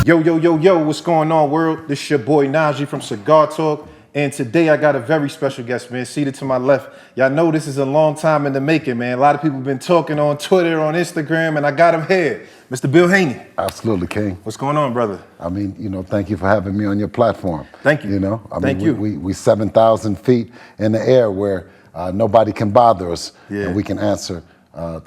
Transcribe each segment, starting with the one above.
Yo, yo, yo, yo, what's going on, world? This is your boy Naji from Cigar Talk, and today I got a very special guest, man, seated to my left. Y'all know this is a long time in the making, man. A lot of people have been talking on Twitter, on Instagram, and I got him here. Mr. Bill Haney. Absolutely, King. What's going on, brother? I mean, thank you for having me on your platform. Thank you. Thank you. We 7,000 feet in the air where nobody can bother us, and we can answer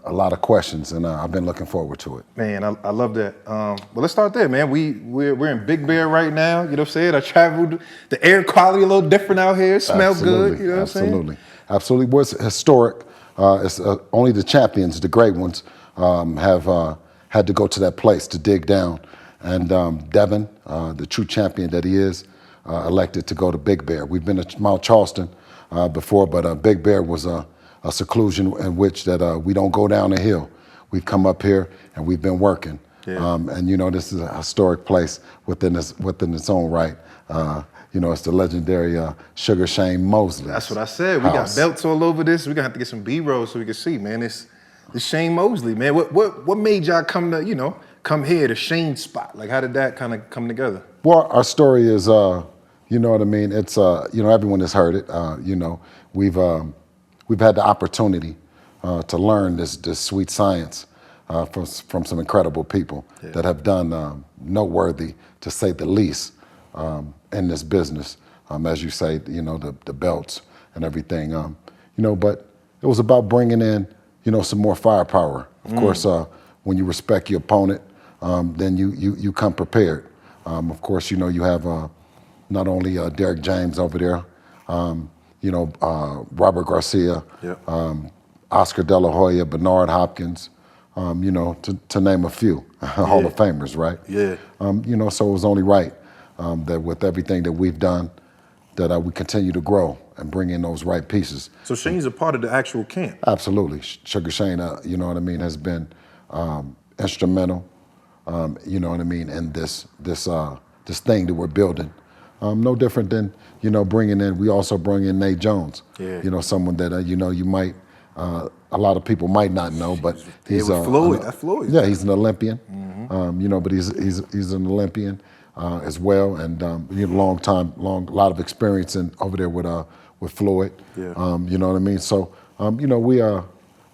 a lot of questions, and I've been looking forward to it. Man, I love that. Well, let's start there, man. We're in Big Bear right now. You know what I'm saying? I traveled. The air quality a little different out here. It smells good. You know what I'm saying? Absolutely. What's historic? It's only the champions, the great ones, have had to go to that place to dig down. And Devin, the true champion that he is, elected to go to Big Bear. We've been to Mount Charleston before, but Big Bear was a seclusion in which that we don't go down a hill. We've come up here and we've been working. Yeah. And this is a historic place within its own right. It's the legendary Sugar Shane Mosely. That's what I said. We got belts all over this. We're gonna have to get some B-roll so we can see, man. It's Shane Mosely, man. What made y'all come to, come here to Shane's spot? Like, how did that kind of come together? Well, our story is, you know what I mean? It's, everyone has heard it. We've had the opportunity to learn this sweet science from some incredible people that have done noteworthy, to say the least, in this business. As you say, the belts and everything. But it was about bringing in, some more firepower. Of course, when you respect your opponent, then you come prepared. Of course, you have not only Derek James over there, Robert Garcia, Oscar De La Hoya, Bernard Hopkins, to name a few, Hall of Famers, right? Yeah. So it was only right that with everything that we've done, that we continue to grow and bring in those right pieces. So Shane's a part of the actual camp? Absolutely. Sugar Shane, has been instrumental, in this thing that we're building. No different than, bringing in, we also bring in Nate Jones. Yeah. Someone that, you might, a lot of people might not know, but he's Floyd. That's Floyd. Yeah, he's an Olympian, but he's an Olympian as well, and a lot of experience over there with Floyd. Yeah. So,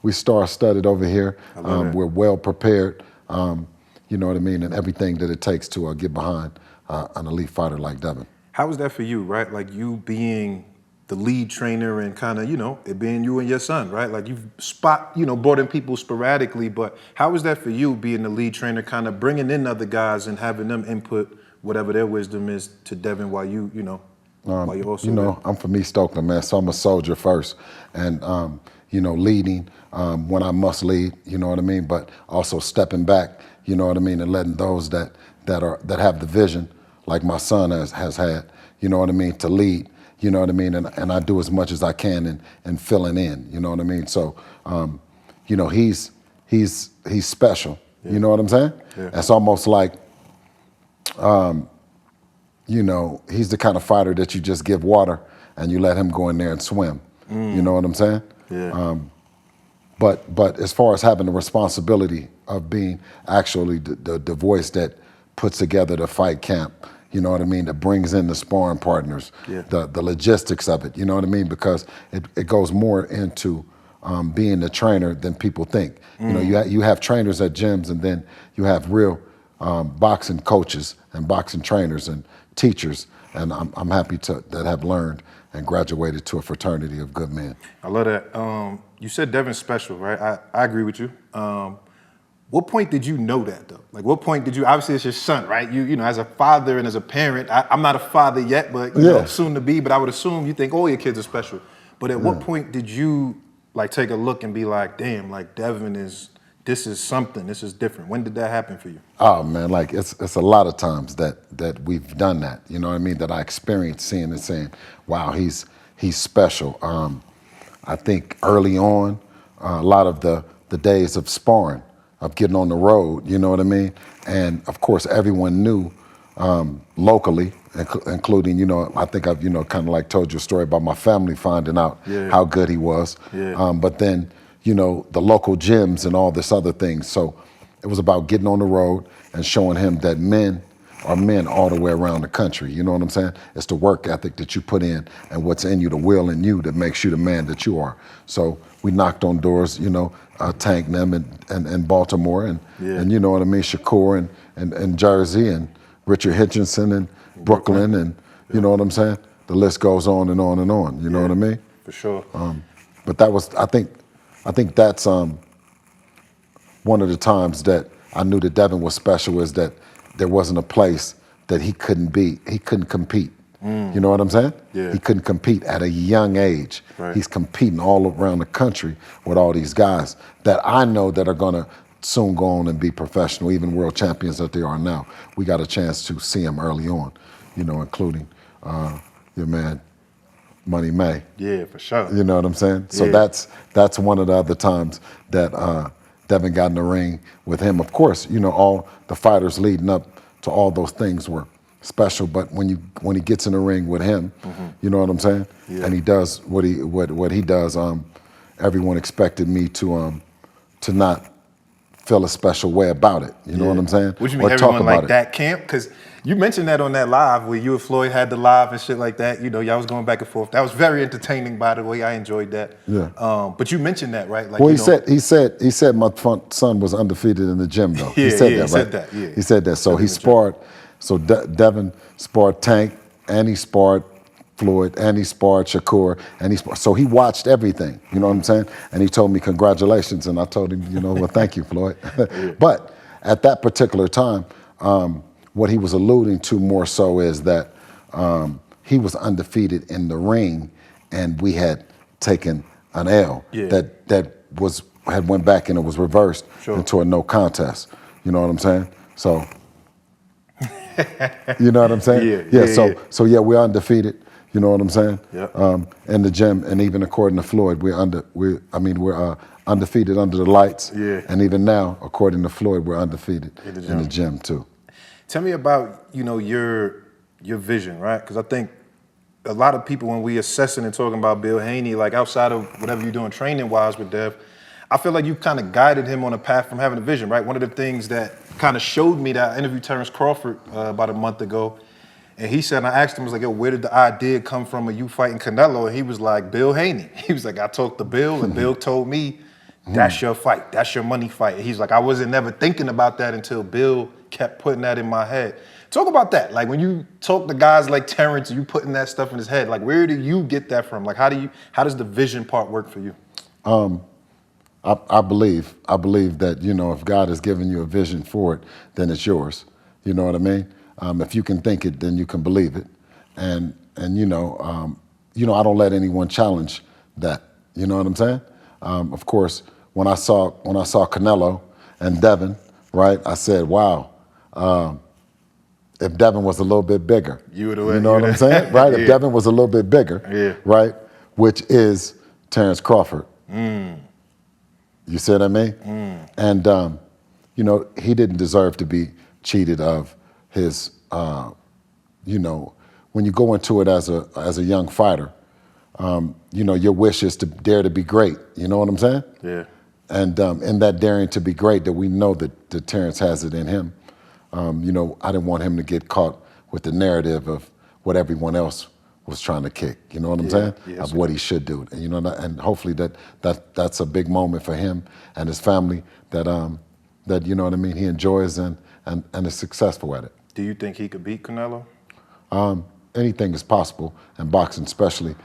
we star-studded over here. We're well prepared, and everything that it takes to get behind an elite fighter like Devin. How was that for you, right? Like, you being the lead trainer and kind of, it being you and your son, right? Like, you've brought in people sporadically, but how was that for you, being the lead trainer, kind of bringing in other guys and having them input whatever their wisdom is to Devin while while you're also I'm from East Oakland, man, so I'm a soldier first. And, leading when I must lead, but also stepping back, and letting those that have the vision, like my son has had, to lead, and I do as much as I can in filling in, So, he's special, you know what I'm saying? Yeah. It's almost like, he's the kind of fighter that you just give water and you let him go in there and swim. You know what I'm saying? Yeah. But as far as having the responsibility of being actually the voice that puts together the fight camp, that brings in the sparring partners, the logistics of it, because it goes more into being the trainer than people think. You have trainers at gyms, and then you have real boxing coaches and boxing trainers and teachers, and I'm happy that have learned and graduated to a fraternity of good men. I love that. You said Devin's special, right? I agree with you. What point did you know that, though? Like, what point did you, obviously it's your son, right? You as a father and as a parent, I'm not a father yet, but soon to be, but I would assume you think all your kids are special. But at what point did you take a look and be like, damn, like Devin this is something, this is different? When did that happen for you? Oh man, it's a lot of times that we've done that, that I experienced seeing and saying, wow, he's special. I think early on, a lot of the days of sparring, of getting on the road, and of course everyone knew locally, including, I think I've, kind of told you a story about my family finding out how good he was. Yeah. But then, the local gyms and all this other things. So it was about getting on the road and showing him that men are men all the way around the country. You know what I'm saying? It's the work ethic that you put in and what's in you, the will in you that makes you the man that you are. So we knocked on doors, Tank them and Baltimore and you know what I mean, Shakur and Jersey and Richard Hitchinson and Brooklyn and you know what I'm saying? The list goes on and on and on. You know what I mean? For sure. But that was, I think that's one of the times that I knew that Devin was special, is that there wasn't a place that he couldn't compete. You know what I'm saying? Yeah. He couldn't compete at a young age. Right. He's competing all around the country with all these guys that I know that are gonna soon go on and be professional, even world champions that they are now. We got a chance to see him early on, including your man, Money May. Yeah, for sure. You know what I'm saying? So that's one of the other times that Devin got in the ring with him. Of course, all the fighters leading up to all those things were special, but when he gets in the ring with him, you know what I'm saying? Yeah. And he does what he does, everyone expected me to not feel a special way about it. You know what I'm saying? What you mean, or everyone talk about like that camp? Because you mentioned that on that live where you and Floyd had the live and shit like that. Y'all was going back and forth. That was very entertaining, by the way. I enjoyed that. Yeah. But you mentioned that, right? Like, Well, he said my son was undefeated in the gym, though. Yeah, he said yeah, that, he said right? that, yeah. He said that. So he sparred. So Devin sparred Tank, and he sparred Floyd, and he sparred Shakur, so he watched everything. You know what I'm saying? And he told me congratulations, and I told him, well, thank you, Floyd. But at that particular time, what he was alluding to more so is that he was undefeated in the ring, and we had taken an L that had went back and it was reversed into a no contest. You know what I'm saying? So, you know what I'm saying? So we're undefeated. You know what I'm saying? Yeah. In the gym, and even according to Floyd, we're undefeated under the lights. Yeah. And even now, according to Floyd, we're undefeated in the gym too. Tell me about your vision, right? Because I think a lot of people, when we assessing and talking about Bill Haney, like outside of whatever you're doing training wise with Dev, I feel like you kind of guided him on a path from having a vision, right? One of the things that kind of showed me that I interviewed Terence Crawford about a month ago, and he said, and I asked him, I was like, yo, where did the idea come from of you fighting Canelo? And he was like, Bill Haney. He was like, I talked to Bill, and Bill told me, that's your fight, that's your money fight. And he's like, I wasn't never thinking about that until Bill kept putting that in my head. Talk about that. Like when you talk to guys like Terence, you putting that stuff in his head. Like where do you get that from? Like how does the vision part work for you? I believe that, if God has given you a vision for it, then it's yours. You know what I mean? If you can think it, then you can believe it. And I don't let anyone challenge that. You know what I'm saying? Of course, when I saw Canelo and Devin, right, I said, wow, if Devin was a little bit bigger, you know what I'm saying? Right? If Devin was a little bit bigger, right, which is Terence Crawford. You see what I mean? And, he didn't deserve to be cheated of his, when you go into it as a young fighter, your wish is to dare to be great. You know what I'm saying? Yeah. And in that daring to be great, that we know that Terence has it in him. I didn't want him to get caught with the narrative of what everyone else was trying to kick. You know what I'm saying? Of what he should do. And and hopefully that's a big moment for him and his family that you know what I mean, he enjoys and is successful at it. Do you think he could beat Canelo? Anything is possible, and boxing especially.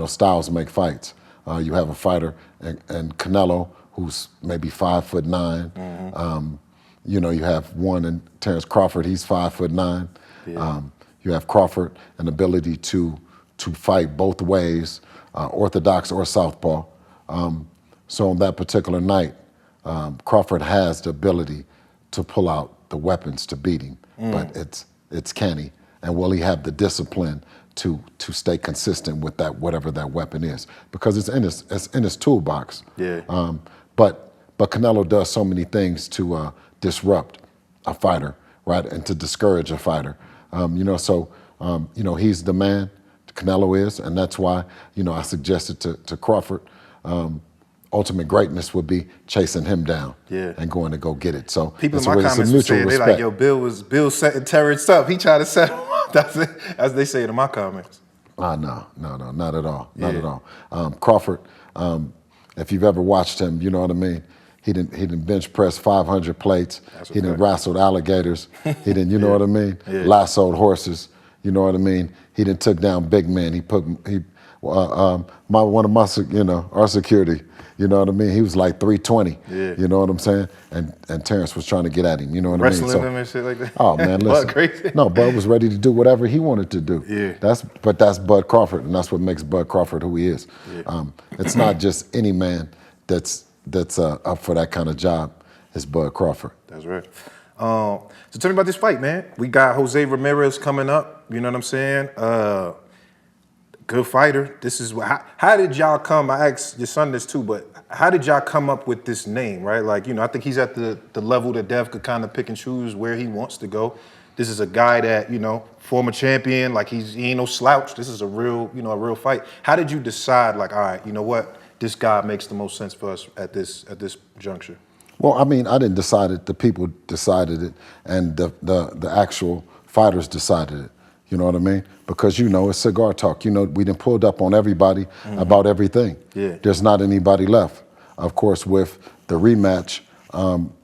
Styles make fights. You have a fighter and Canelo who's maybe 5'9". You have one in Terence Crawford. He's 5'9". Yeah. You have Crawford, an ability to fight both ways, orthodox or southpaw. So on that particular night, Crawford has the ability to pull out the weapons to beat him, but it's canny. And will he have the discipline to stay consistent with that, whatever that weapon is? Because it's in his toolbox. Yeah. But Canelo does so many things to disrupt a fighter, right, and to discourage a fighter. He's the man. Canelo is, and that's why I suggested to Crawford ultimate greatness would be chasing him down Yeah. and going to go get it. So People in it's my it's a comments were mutual saying, they respect. like, yo, Bill setting Terence up. He tried to set him up. That's it, as they say it in my comments. No, not at all. Not Yeah. at all. Crawford, if you've ever watched him, you know what I mean? He didn't bench press 500 plates. That's a He didn't fact. wrestled alligators. He didn't, you know what I mean? Yeah. Lassoed horses. You know what I mean? He didn't took down big men. Our security. You know what I mean? He was like 320. Yeah. You know what I'm saying? And Terence was trying to get at him. You know what Wrestling I mean? them and shit like that. Oh man, listen. Bud crazy. No, Bud was ready to do whatever he wanted to do. Yeah. That's Bud Crawford, and that's what makes Bud Crawford who he is. Yeah. It's not just any man that's up for that kind of job. It's Bud Crawford. That's right. So tell me about this fight, man. We got Jose Ramirez coming up. You know what I'm saying? Good fighter. This is how did y'all come? I asked your son this too, but how did y'all come up with this name, right? Like, I think he's at the level that Dev could kind of pick and choose where he wants to go. This is a guy that, former champion, like he ain't no slouch. This is a real fight. How did you decide, like, all right, you know what? This guy makes the most sense for us at this juncture? Well, I mean, I didn't decide it. The people decided it, and the actual fighters decided it. You know what I mean? Because it's Cigar Talk. We done pulled up on everybody about everything. Yeah. There's not anybody left. Of course, with the rematch,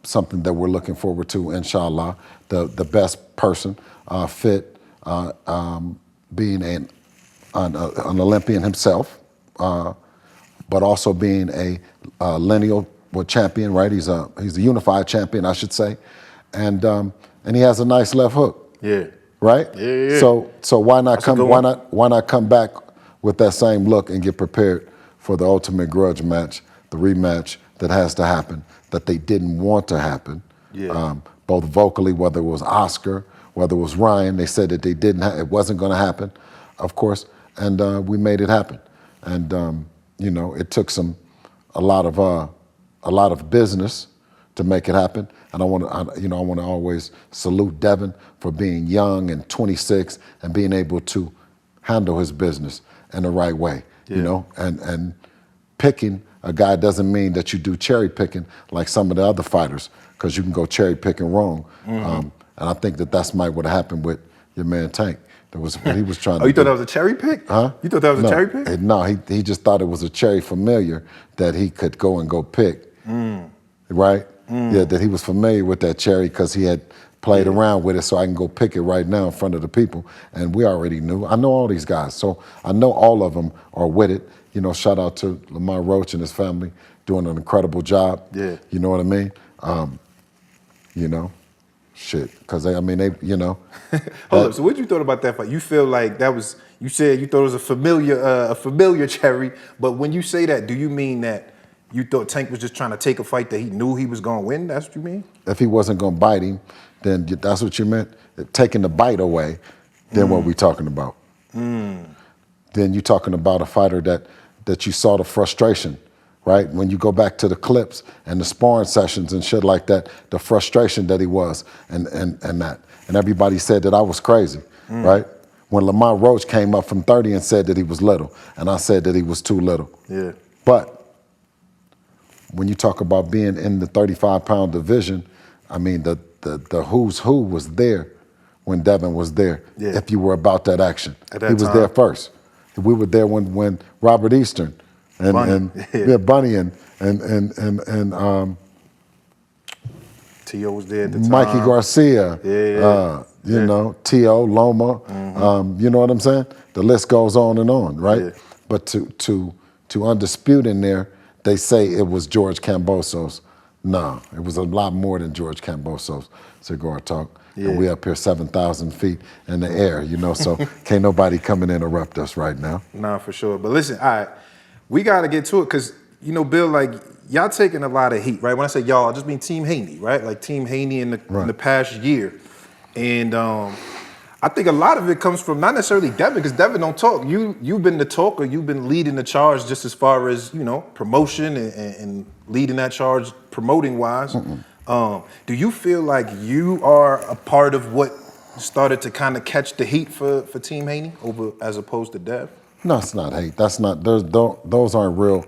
something that we're looking forward to, inshallah. The best person fit, being an Olympian himself, but also being a lineal champion, right? He's a unified champion, I should say, and he has a nice left hook. Yeah. Right? Yeah. So why not That's a good one. why not come back with that same look and get prepared for the ultimate grudge match, the rematch that has to happen, that they didn't want to happen. Yeah. Both vocally, whether it was Oscar, whether it was Ryan, they said that it wasn't going to happen, of course, and we made it happen. And it took a lot of business to make it happen. And I want to always salute Devin for being young and 26 and being able to handle his business in the right way. Yeah. And picking a guy doesn't mean that you do cherry picking like some of the other fighters, because you can go cherry picking wrong. And I think that's might what happened with your man Tank. That was what he was trying to do. You thought that was a cherry pick? Huh? You thought that was a cherry pick? No, he just thought it was a cherry familiar that he could go pick. Right? Yeah, that he was familiar with that cherry because he had played around with it, so I can go pick it right now in front of the people. And we already knew. I know all these guys, so I know all of them are with it. Shout out to Lamont, Roach, and his family doing an incredible job. Yeah. You know what I mean? Shit, because they. Hold up. So what you thought about that fight? You feel like that was? You said you thought it was a familiar cherry, but when you say that, do you mean that you thought Tank was just trying to take a fight that he knew he was going to win? That's what you mean? If he wasn't going to bite him, then that's what you meant? Taking the bite away, then what we talking about? Then you talking about a fighter that you saw the frustration, right? When you go back to the clips and the sparring sessions and shit like that, the frustration that he was and that. And everybody said that I was crazy, right? When Lamont Roach came up from 30 and said that he was little, and I said that he was too little. Yeah. But when you talk about being in the 35-pound division, I mean, the who's who was there when Devin was there. Yeah. If you were about that action, At that he was time. there first. We were there when Robert Eastern and Bunny and T.O. was there at the time. Mikey Garcia. T.O. Loma. You know what I'm saying? The list goes on and on, right? Yeah. But to Undisputed in there, they say it was George Camboso's. No, it was a lot more than George Camboso's Cigar Talk. Yeah. And we up here 7,000 feet in the air, so can't nobody come and interrupt us right now. Nah, for sure. But listen, all right, we got to get to it because, Bill, like, y'all taking a lot of heat, right? When I say y'all, I just mean Team Haney, right? Like Team Haney in the past year. And I think a lot of it comes from not necessarily Devin, because Devin don't talk. You've been the talker. You've been leading the charge just as far as, promotion and leading that charge promoting-wise. Do you feel like you are a part of what started to kind of catch the heat for Team Haney as opposed to Dev? No, it's not hate. That's not. Those aren't real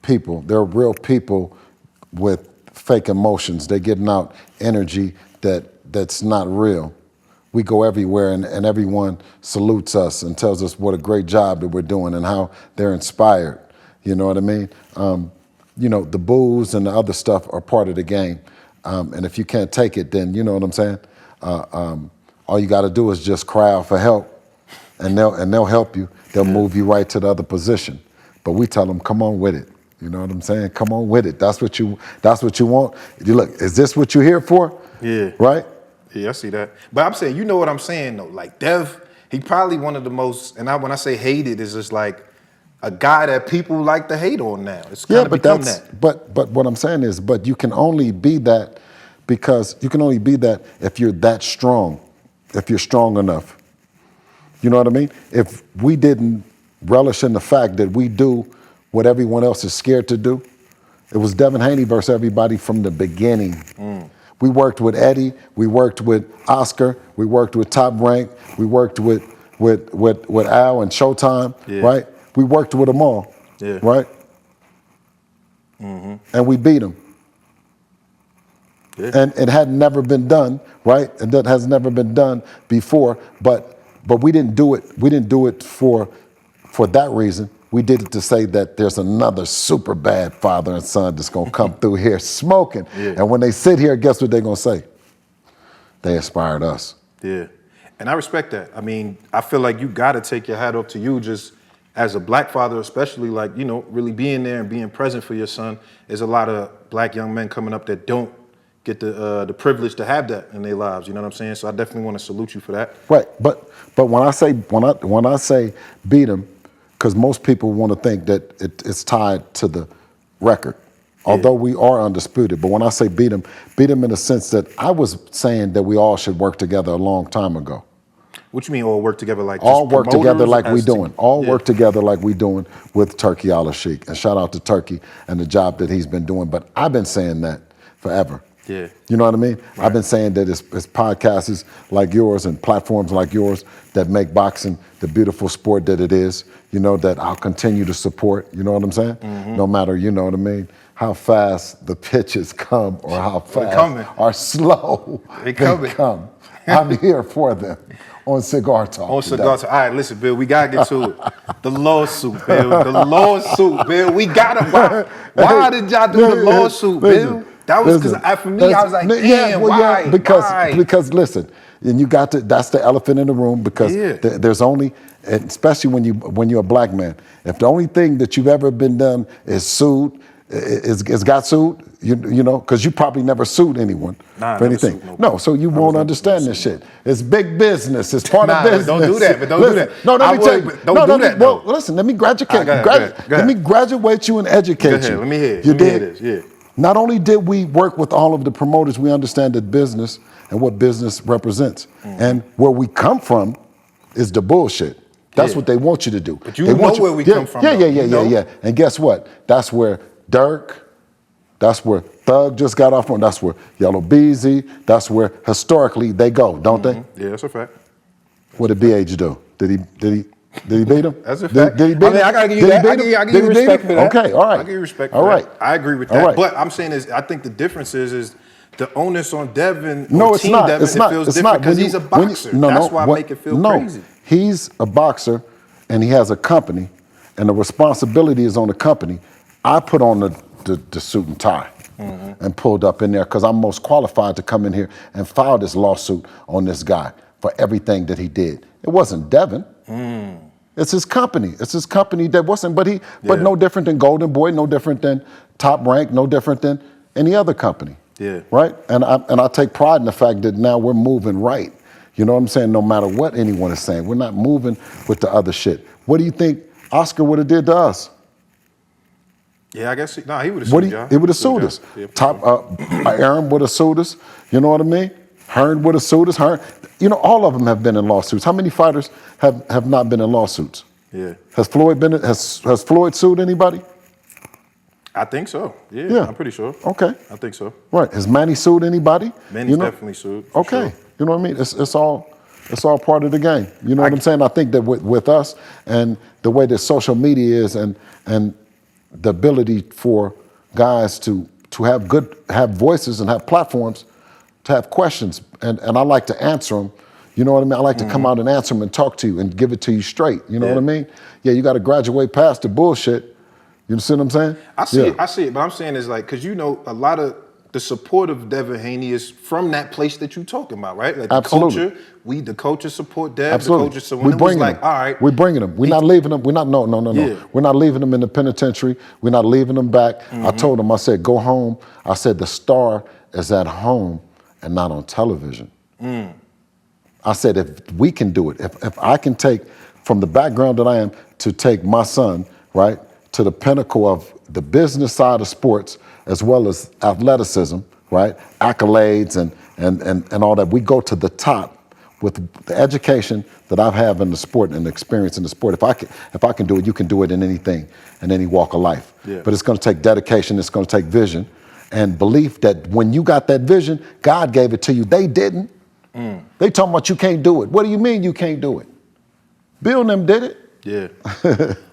people. They're real people with fake emotions. They're getting out energy that's not real. We go everywhere and everyone salutes us and tells us what a great job that we're doing and how they're inspired. You know what I mean? The boos and the other stuff are part of the game. And if you can't take it, then you know what I'm saying? All you got to do is just cry out for help, and they'll help you. They'll move you right to the other position. But we tell them, come on with it. You know what I'm saying? Come on with it. That's what you want. Look, is this what you're here for? Yeah. Right? Yeah, I see that. But I'm saying, you know what I'm saying though? Like Dev, he probably one of the most, and when I say hated, is just like a guy that people like to hate on now. It's kind of become that. But what I'm saying is, but you can only be that if you're that strong, if you're strong enough. You know what I mean? If we didn't relish in the fact that we do what everyone else is scared to do, it was Devin Haney versus everybody from the beginning. We worked with Eddie, we worked with Oscar, we worked with Top Rank, we worked with Al and Showtime, right? We worked with them all, right? And we beat them. Yeah. And it had never been done, right? And that has never been done before, but we didn't do it. We didn't do it for that reason. We did it to say that there's another super bad father and son that's gonna come through here smoking. Yeah. And when they sit here, guess what they're gonna say? They inspired us. Yeah, and I respect that. I mean, I feel like you gotta take your hat off to you just as a black father, especially like, really being there and being present for your son. There's a lot of black young men coming up that don't get the privilege to have that in their lives. You know what I'm saying? So I definitely want to salute you for that. Right, but when I say beat him, because most people want to think that it's tied to the record, although we are undisputed. But when I say beat him in the sense that I was saying that we all should work together a long time ago. What you mean all work together like all just work together like we team? doing. All work together like we doing with Turkey Al-Sheikh. And shout out to Turkey and the job that he's been doing. But I've been saying that forever. Yeah. You know what I mean? Right. I've been saying that it's podcasts like yours and platforms like yours that make boxing the beautiful sport that it is, that I'll continue to support, you know what I'm saying? No matter, you know what I mean, how fast the pitches come or how fast or slow they come. I'm here for them on Cigar Talk. On Cigar Talk. All right, listen, Bill, we got to get to it. The lawsuit, Bill. The lawsuit, Bill. We got to. Why did y'all do the lawsuit, Bill? That was because for me, I was like, damn, why? Because listen, and that's the elephant in the room because there's only, especially when you're a black man, if the only thing that you've ever been done is sued, is got sued, because you probably never sued anyone for anything. No, so you won't understand this shit. It's big business. It's part of business. Don't do that, but don't do that. No, let me tell you. Don't do that. Well, listen, let me graduate. Let me graduate you and educate you. Let me hear. You did this. Yeah. Not only did we work with all of the promoters, we understand the business and what business represents. And where we come from is the bullshit. That's what they want you to do. But you know where we come from. Yeah. And guess what? That's where Dirk, that's where Thug just got off on, that's where Yellow Beezy, that's where historically they go, don't they? Yeah, that's a fact. What did BH do? Did he beat him? That's a fact. Did he beat him? I gotta give you that. I give you respect for that. Okay, all right. I give you respect for that. I agree with that. But I'm saying I think the difference is the onus on Devin or Team Devin, it feels different because he's a boxer. That's why I make it feel crazy. He's a boxer and he has a company and the responsibility is on the company. I put on the suit and tie and pulled up in there because I'm most qualified to come in here and file this lawsuit on this guy for everything that he did. It wasn't Devin. It's his company. It's his company that wasn't, but no different than Golden Boy, no different than Top Rank, no different than any other company. Yeah. Right? And I take pride in the fact that now we're moving right. You know what I'm saying? No matter what anyone is saying, we're not moving with the other shit. What do you think Oscar would have did to us? Yeah, I guess he would have sued y'all. He would have sued us. Aaron would have sued us. You know what I mean? Hearn would have sued us. All of them have been in lawsuits. How many fighters have not been in lawsuits? Yeah. Has Floyd sued anybody? I think so. Yeah. I'm pretty sure. Okay. I think so. Right. Has Manny sued anybody? Manny's definitely sued. Okay. Sure. You know what I mean? It's all part of the game. You know what I'm saying? I think that with us and the way that social media is and the ability for guys to have voices and have platforms to have questions, and I like to answer them. You know what I mean? I like to come out and answer them and talk to you and give it to you straight. You know what I mean? Yeah, you got to graduate past the bullshit. You see what I'm saying? I see it, but I'm saying is like, because you know, a lot of the support of Devin Haney is from that place that you're talking about, right? Like the culture, the culture support Dev, Absolutely. the culture. So when it was like, all right, we're bringing them. We're not leaving them. We're not. No. Yeah. We're not leaving them in the penitentiary. We're not leaving them back. I told them. I said, go home. I said, the star is at home and not on television. I said, if we can do it, if I can take from the background that I am to take my son, right, to the pinnacle of the business side of sports as well as athleticism, right, accolades and all that. We go to the top with the education that I have in the sport and the experience in the sport. If I can do it, you can do it in anything, in any walk of life. Yeah. But it's going to take dedication. It's going to take vision and belief that when you got that vision, God gave it to you. They didn't. They talking about you can't do it. What do you mean you can't do it? Bill and them did it. Yeah.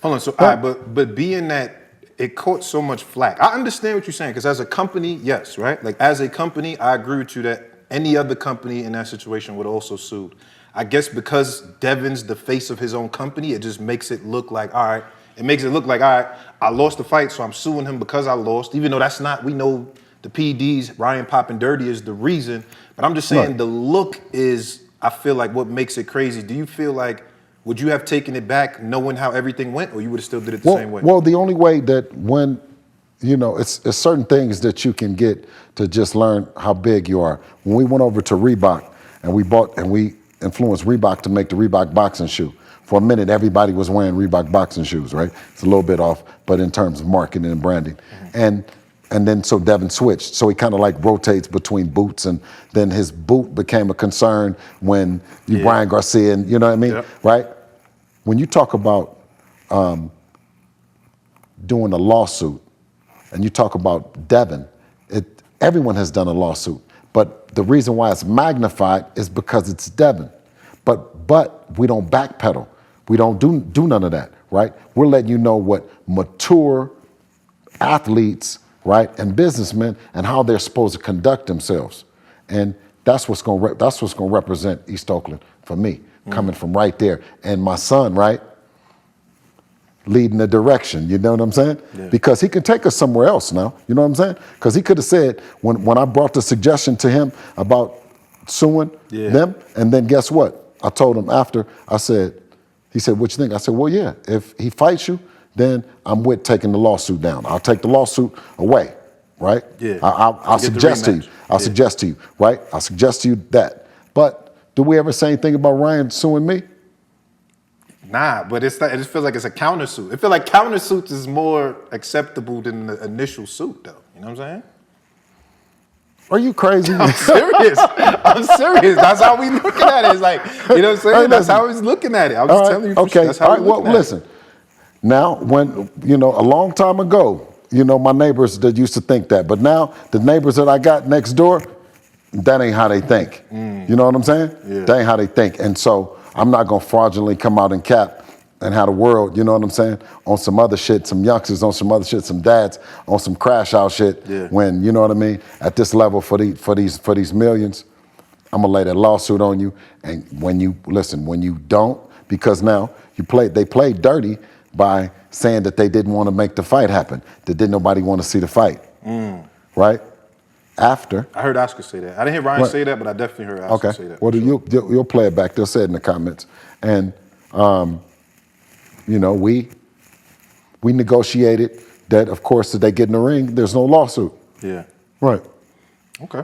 Hold on. So, all right, but being that it caught so much flack, I understand what you're saying, because as a company, yes, right? Like as a company, I agree with you that any other company in that situation would also sue. I guess because Devin's the face of his own company, it just makes it look like, all right, I lost the fight, so I'm suing him because I lost, even though that's not, we know the PDs, Ryan Poppin' Dirty is the reason. But I'm just saying the look is, I feel like what makes it crazy. Do you feel like, would you have taken it back knowing how everything went, or you would have still did it the same way? Well, the only way that when, you know, it's certain things that you can get to just learn how big you are. When we went over to Reebok and we influenced Reebok to make the Reebok boxing shoe. For a minute, everybody was wearing Reebok boxing shoes, right? It's a little bit off, but in terms of marketing and branding. And then so Devin switched. So he kind of like rotates between boots, and then his boot became a concern when Brian Garcia, and you know what I mean, right? When you talk about doing a lawsuit, and you talk about Devin, everyone has done a lawsuit, but the reason why it's magnified is because it's Devin. But we don't backpedal. We don't do none of that, right? We're letting you know what mature athletes, right, and businessmen, and how they're supposed to conduct themselves, and that's what's going to represent East Oakland for me, coming from right there, and my son, right, leading the direction. You know what I'm saying? Yeah. Because he can take us somewhere else now. You know what I'm saying? Because he could have said when I brought the suggestion to him about suing them, and then guess what? I told him after. He said, "What you think?" I said, "Well, yeah. If he fights you, then I'm with taking the lawsuit down. I'll take the lawsuit away, right? Yeah. I'll suggest to you. I'll suggest to you, right? I'll suggest to you that. But do we ever say anything about Ryan suing me? Nah, but it just feels like it's a countersuit. It feels like countersuits is more acceptable than the initial suit, though. You know what I'm saying? Are you crazy? I'm serious. I'm serious. That's how we looking at it. It's like, you know what I'm saying? That's how he's looking at it. I'm just telling you. Okay. That's how well, listen. Now, when, you know, a long time ago, you know, my neighbors that used to think that, but now the neighbors that I got next door, that ain't how they think. You know what I'm saying? Yeah. That ain't how they think. And so I'm not going to fraudulently come out and cap and have the world, you know what I'm saying, on some other shit, some youngsters on some other shit, some dads on some crash out shit. Yeah. When, you know what I mean, at this level for these millions, I'm gonna lay that lawsuit on you. And when you don't, because now they played dirty by saying that they didn't want to make the fight happen, that didn't nobody want to see the fight, right? After. I heard Oscar say that. I didn't hear Ryan say that, but I definitely heard Oscar say that. Well, you'll play it back. They'll say it in the comments. And, you know, we negotiated that, of course, that they get in the ring, there's no lawsuit. Yeah. Right. Okay.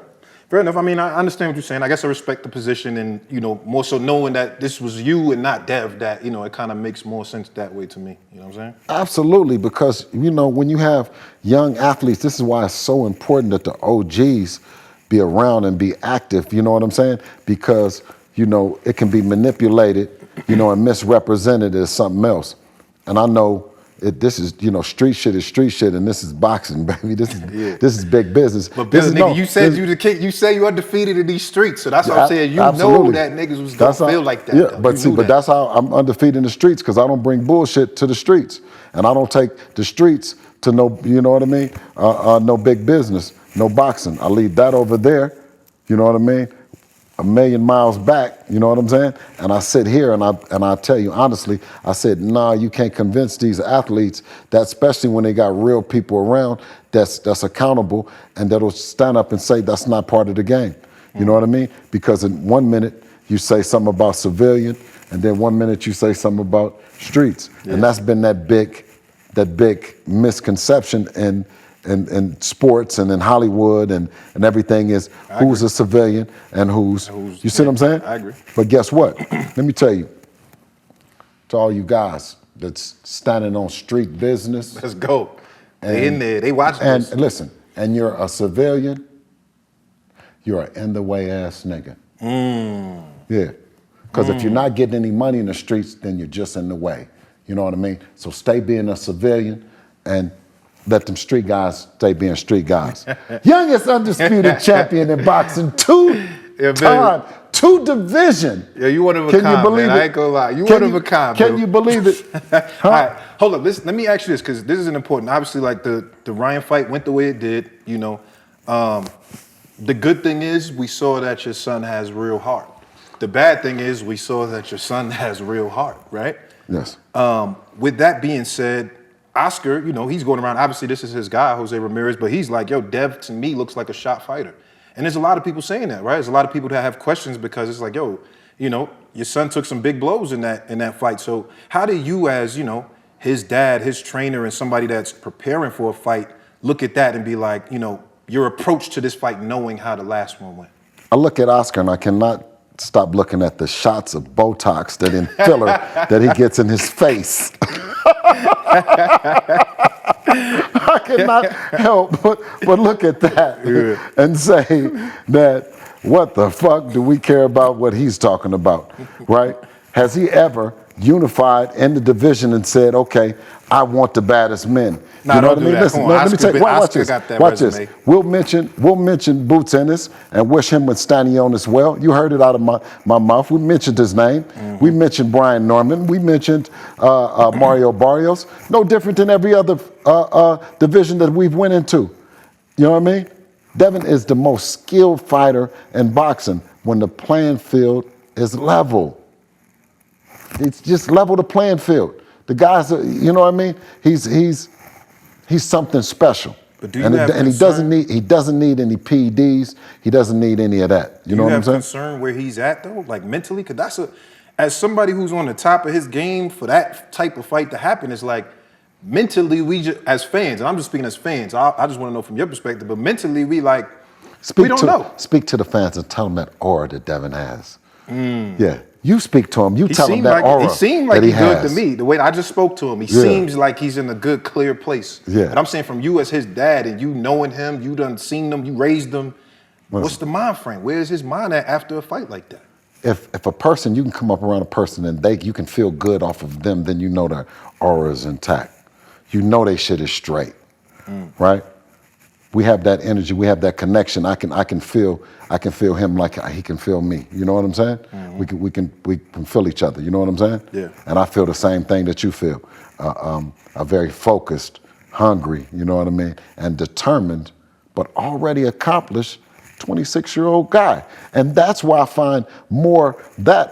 Fair enough. I mean, I understand what you're saying. I guess I respect the position, and, you know, more so knowing that this was you and not Dev, that, you know, it kind of makes more sense that way to me. You know what I'm saying? Absolutely, because, you know, when you have young athletes, this is why it's so important that the OGs be around and be active, you know what I'm saying? Because, you know, it can be manipulated, you know, and misrepresented as something else. And I know this is, you know, street shit is street shit, and this is boxing, baby. This is big business. But Bill, nigga, you said you the king. You say you undefeated in these streets, so that's what I'm saying. You know that niggas was gonna feel like that. Yeah, though. but see, but that's how I'm undefeated in the streets, because I don't bring bullshit to the streets, and I don't take the streets to no, you know what I mean? No big business, no boxing. I leave that over there, you know what I mean? A million miles back, you know what I'm saying? And I sit here and I tell you honestly, I said, nah, you can't convince these athletes that, especially when they got real people around that's accountable and that'll stand up and say that's not part of the game. You know what I mean? Because in 1 minute you say something about civilian, and then 1 minute you say something about streets. Yeah. And that's been that big misconception in sports and in Hollywood and everything is who's a civilian and who's you see what I'm saying? I agree. But guess what? Let me tell you, to all you guys that's standing on street business. Let's go. They in there, they watching this. And listen, and you're a civilian, you're an in-the-way ass nigga. Yeah. Because if you're not getting any money in the streets, then you're just in the way. You know what I mean? So stay being a civilian and let them street guys stay being street guys. Youngest undisputed champion in boxing, two division. Yeah, you one of a kind, you believe man. it? I ain't gonna lie. You one of a kind, bro. Can you believe it? All right, hold up. Let me ask you this, because this is important. Obviously, like the Ryan fight went the way it did, you know. The good thing is we saw that your son has real heart. The bad thing is we saw that your son has real heart, right? Yes. With that being said, Oscar, you know, he's going around, obviously this is his guy, Jose Ramirez, but he's like, yo, Dev to me looks like a shot fighter. And there's a lot of people saying that, right? There's a lot of people that have questions because it's like, yo, you know, your son took some big blows in that fight. So how do you, as, you know, his dad, his trainer, and somebody that's preparing for a fight, look at that and be like, you know, your approach to this fight knowing how the last one went? I look at Oscar and I cannot stop looking at the shots of Botox that in filler that he gets in his face. I cannot help but look at that and say that what the fuck do we care about what he's talking about, right? Has he ever unified in the division and said, okay, I want the baddest men? No, you know don't what I mean? Listen, let me tell you, watch this. Watch this. We'll mention Boots Ennis and wish him with Stanion as well. You heard it out of my mouth. We mentioned his name. We mentioned Brian Norman. We mentioned Mario Barrios. No different than every other division that we've went into. You know what I mean? Devin is the most skilled fighter in boxing when the playing field is level. It's just level the playing field. The guys, you know what I mean? He's something special. But do you have and he doesn't need any PEDs. He doesn't need any of that. You know what I'm saying? Do you have concern where he's at though, like mentally? Because as somebody who's on the top of his game for that type of fight to happen, it's like mentally as fans, and I'm just speaking as fans. I just want to know from your perspective. But mentally, we don't know. Speak to the fans and tell them that aura that Devin has. Yeah. You speak to him. You tell him that aura. He seemed like he's good to has. me. The way I just spoke to him, he seems like he's in a good, clear place. Yeah. And I'm saying from you as his dad and you knowing him, you done seen him, you raised him. What's the mind frame? Where's his mind at after a fight like that? If a person, you can come up around a person and you can feel good off of them, then you know their aura is intact. You know they shit is straight, right? We have that energy, we have that connection. I can feel him like he can feel me. You know what I'm saying? We can feel each other. You know what I'm saying? Yeah. And I feel the same thing that you feel. A very focused, hungry. You know what I mean? And determined, but already accomplished 26-year-old guy. And that's why I find more that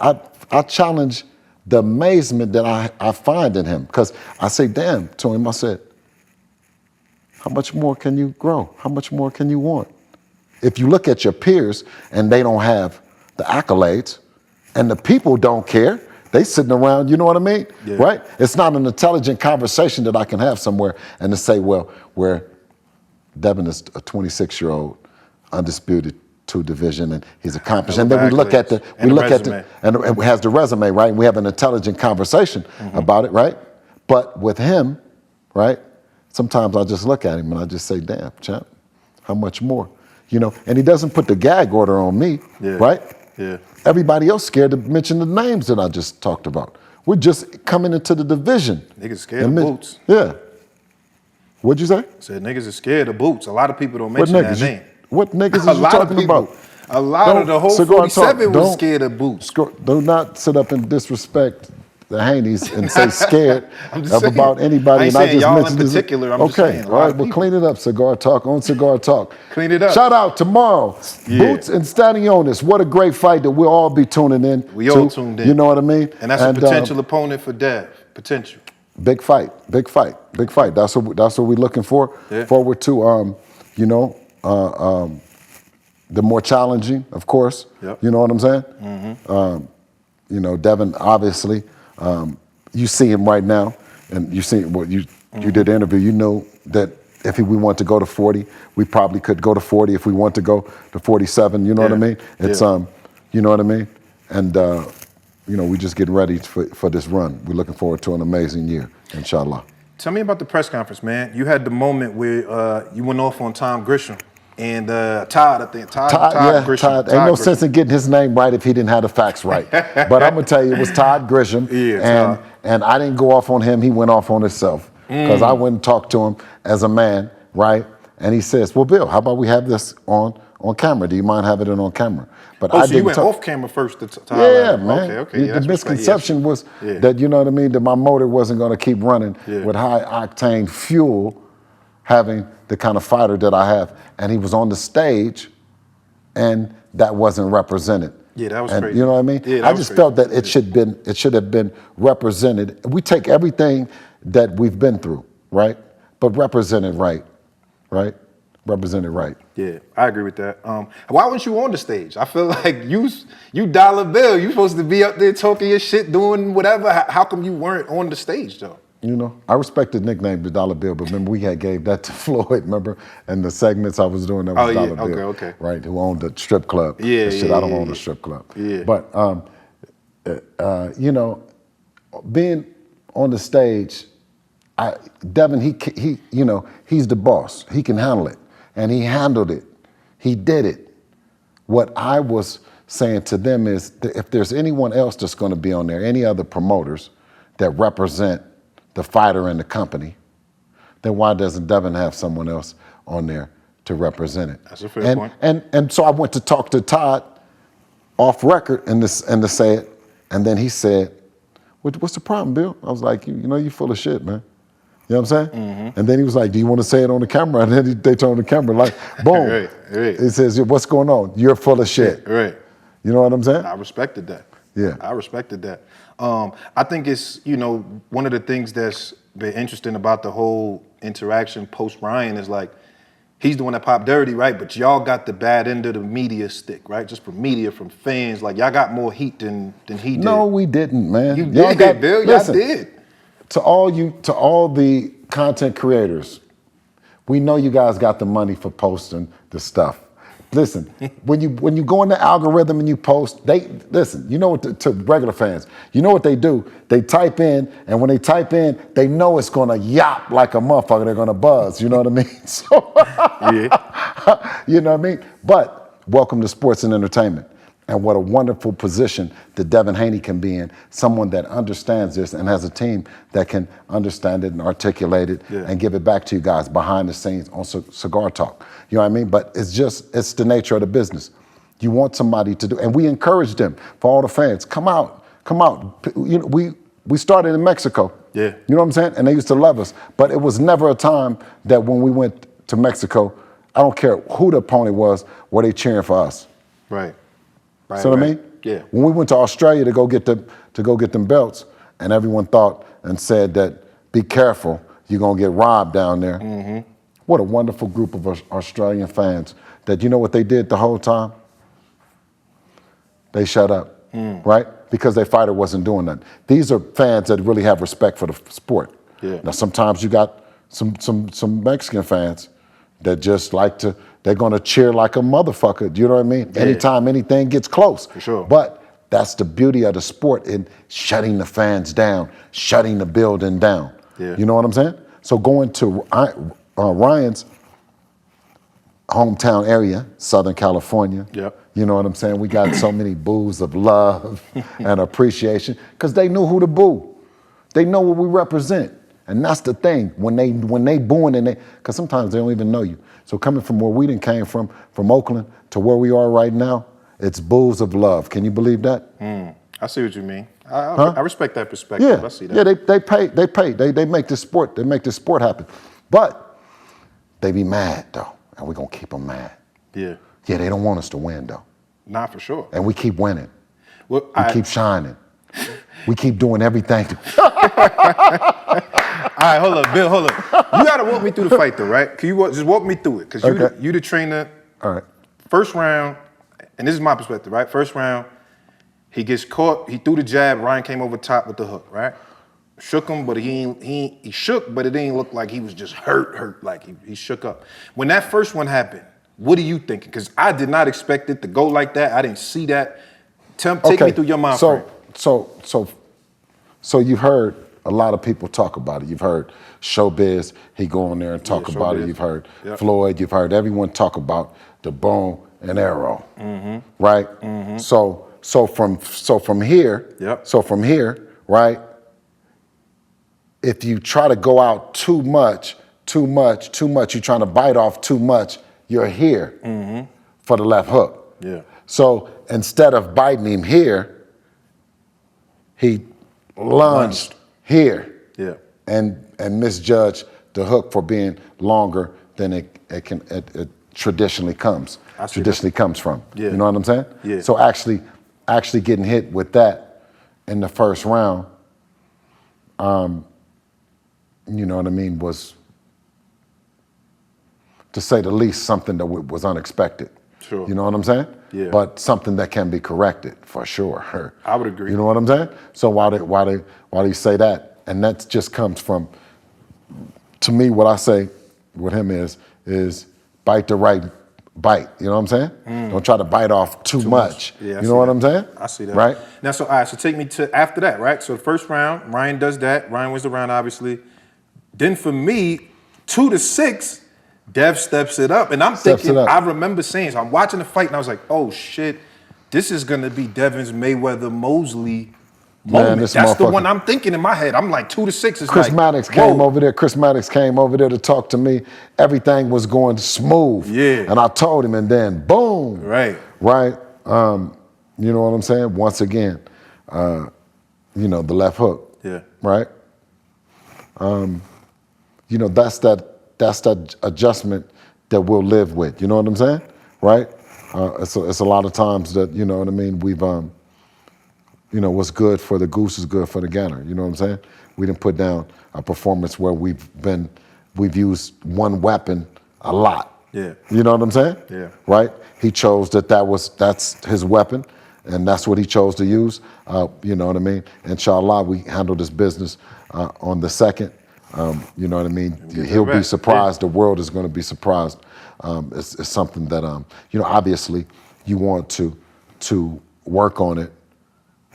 I challenge the amazement that I find in him, because I say, damn, to him, I said, how much more can you grow? How much more can you want? If you look at your peers and they don't have the accolades and the people don't care, they sitting around, you know what I mean? Yeah. Right? It's not an intelligent conversation that I can have somewhere and to say, well, where Devin is a 26-year-old, undisputed two division, and he's accomplished. And then we look at and it has the resume, right? And we have an intelligent conversation about it, right? But with him, right? Sometimes I just look at him and I just say, damn, champ, how much more? You know, and he doesn't put the gag order on me, right? Yeah. Everybody else scared to mention the names that I just talked about. We're just coming into the division. Niggas scared of Boots. Yeah. What'd you say? Said niggas are scared of Boots. A lot of people don't mention that name. What niggas is you talking about? A lot of the whole 47 was scared of Boots. Do not sit up and disrespect the Haneys and say scared saying, about anybody. I ain't saying y'all in particular. I'm just saying. All right, well, clean it up, Cigar Talk on Cigar Talk. Clean it up. Shout out tomorrow. Yeah. Boots and Stanionis. What a great fight that we'll all be tuning in. We all tuned in. You know what I mean? And that's a potential opponent for Dev. Potential. Big fight. Big fight. Big fight. That's what we're looking for. Yeah. Forward to. The more challenging, of course. Yep. You know what I'm saying? Mm-hmm. Devin, obviously, you see him right now, and you see what you did the interview. You know that if we want to go to 40, we probably could go to 40 if we want to go to 47. You know what I mean? It's you know what I mean? And we just getting ready for this run. We're looking forward to an amazing year, inshallah. Tell me about the press conference, man. You had the moment where you went off on Tom Grisham. And Todd, I think. Todd Grisham. Todd. Ain't no sense in getting his name right if he didn't have the facts right. But I'm going to tell you, it was Todd Grisham. Yeah, and I didn't go off on him. He went off on himself. Because I went and talked to him as a man, right? And he says, well, Bill, how about we have this on camera? Do you mind having it on camera? But so you went off camera first to Todd? Yeah, man. Okay. The misconception was that, you know what I mean, that my motor wasn't going to keep running with high-octane fuel, having the kind of fighter that I have. And he was on the stage, and that wasn't represented. Yeah, that was crazy. You know what I mean? Yeah, I just felt that it should have been represented. We take everything that we've been through, right? But represented right? Represented right. Yeah, I agree with that. Why weren't you on the stage? I feel like you Dollar Bill. You supposed to be up there talking your shit, doing whatever. How come you weren't on the stage though? You know, I respect the nickname, the Dollar Bill, but remember we gave that to Floyd, remember? And the segments I was doing, that was Dollar Bill. Okay. Right, who owned the strip club. Yeah, I don't own a strip club. Yeah. But, being on the stage, Devin, he's the boss. He can handle it. And he handled it. He did it. What I was saying to them is that if there's anyone else that's going to be on there, any other promoters that represent the fighter and the company, then why doesn't Devin have someone else on there to represent it? That's a fair point. And so I went to talk to Todd off record and to say it, and then he said, "What's the problem, Bill?" I was like, "You full of shit, man." You know what I'm saying? Mm-hmm. And then he was like, "Do you want to say it on the camera?" And then they turned the camera like, boom. Right. He says, "What's going on? You're full of shit." Right. You know what I'm saying? I respected that. Yeah. I respected that. I think it's, one of the things that's been interesting about the whole interaction post Ryan is like, he's the one that popped dirty, right? But y'all got the bad end of the media stick, right? Just from media, from fans. Like, y'all got more heat than he did. No, we didn't, man. You did, Bill. Y'all did. To all the content creators, we know you guys got the money for posting the stuff. Listen, when you go in the algorithm and you post, you know what, to regular fans, you know what they do? They type in, and when they type in, they know it's gonna yop like a motherfucker, they're gonna buzz, you know what I mean? So, yeah. You know what I mean? But welcome to sports and entertainment. And what a wonderful position that Devin Haney can be in, someone that understands this and has a team that can understand it and articulate it and give it back to you guys behind the scenes on Cigar Talk. You know what I mean? But it's the nature of the business. You want somebody to do, and we encourage them, for all the fans, come out. We started in Mexico. Yeah. You know what I'm saying? And they used to love us. But it was never a time that when we went to Mexico, I don't care who the opponent was, were they cheering for us. Right. See what I mean? Yeah. When we went to Australia to go get them belts, and everyone thought and said that, be careful, you're gonna get robbed down there. Mm-hmm. What a wonderful group of Australian fans that, you know what they did the whole time? They shut up, right? Because their fighter wasn't doing that. These are fans that really have respect for the sport. Yeah. Now sometimes you got some Mexican fans that just like to, they're gonna cheer like a motherfucker, do you know what I mean? Yeah. Anytime anything gets close. For sure. But that's the beauty of the sport in shutting the fans down, shutting the building down. Yeah. You know what I'm saying? So going to Ryan's hometown area, Southern California. Yep. You know what I'm saying? We got so many boos of love and appreciation because they knew who to boo. They know what we represent. And that's the thing. When they booing and because sometimes they don't even know you. So coming from where we done came from Oakland to where we are right now, it's boos of love. Can you believe that? I see what you mean. I respect that perspective. Yeah. I see that. Yeah, they pay. They make this sport happen. But they be mad though. And we're gonna keep them mad. Yeah. Yeah, they don't want us to win though. Not for sure. And we keep winning. Well, We keep shining. We keep doing everything. All right, hold up, Bill, hold up. You gotta walk me through the fight though, right? Can you just walk me through it? Because you the trainer. All right. First round, and this is my perspective, right? First round, he gets caught, he threw the jab, Ryan came over top with the hook, right? Shook him, but he shook, but it didn't look like he was just hurt, like he shook up. When that first one happened, what are you thinking? Because I did not expect it to go like that. I didn't see that. Take me through your mind frame. So you've heard a lot of people talk about it. You've heard Showbiz, he go on there and talk about it. You've heard Floyd, you've heard everyone talk about the bow and arrow, right? So from here, right? If you try to go out too much, you're trying to bite off too much, you're here for the left hook. Yeah. So instead of biting him here, he lunged here. Yeah. And misjudged the hook for being longer than it traditionally comes. Comes from. Yeah. You know what I'm saying? Yeah. So actually getting hit with that in the first round, you know what I mean, was, to say the least, something that was unexpected. Sure. You know what I'm saying? Yeah. But something that can be corrected for sure. I would agree. You know what I'm saying? So why do you say that? And that just comes from, to me, what I say with him is bite the right bite. You know what I'm saying? Don't try to bite off too much. Yeah, you know what I'm saying? I see that. Right? Now, so all right, so take me to after that, right? So the first round, Ryan does that. Ryan wins the round, obviously. Then for me, 2-6, Dev steps it up. And I'm thinking, I remember saying, so I'm watching the fight and I was like, oh shit, this is gonna be Devin's Mayweather Mosely moment. That's the one I'm thinking in my head. I'm like 2-6 is Chris Maddox came over there. Chris Maddox came over there to talk to me. Everything was going smooth. Yeah. And I told him, and then boom. Right. Right. You know what I'm saying? Once again, you know, the left hook. Yeah. Right. You know, that's that adjustment that we'll live with. You know what I'm saying? Right. It's a lot of times that, you know what I mean, we've you know, what's good for the goose is good for the gander. You know what I'm saying? We didn't put down a performance where we've used one weapon a lot. Yeah. You know what I'm saying? Yeah. Right? He chose that's his weapon, and that's what he chose to use. You know what I mean? Inshallah, we handle this business on the second. You know what I mean? He'll be surprised. The world is going to be surprised. It's something that you know, obviously you want to work on it.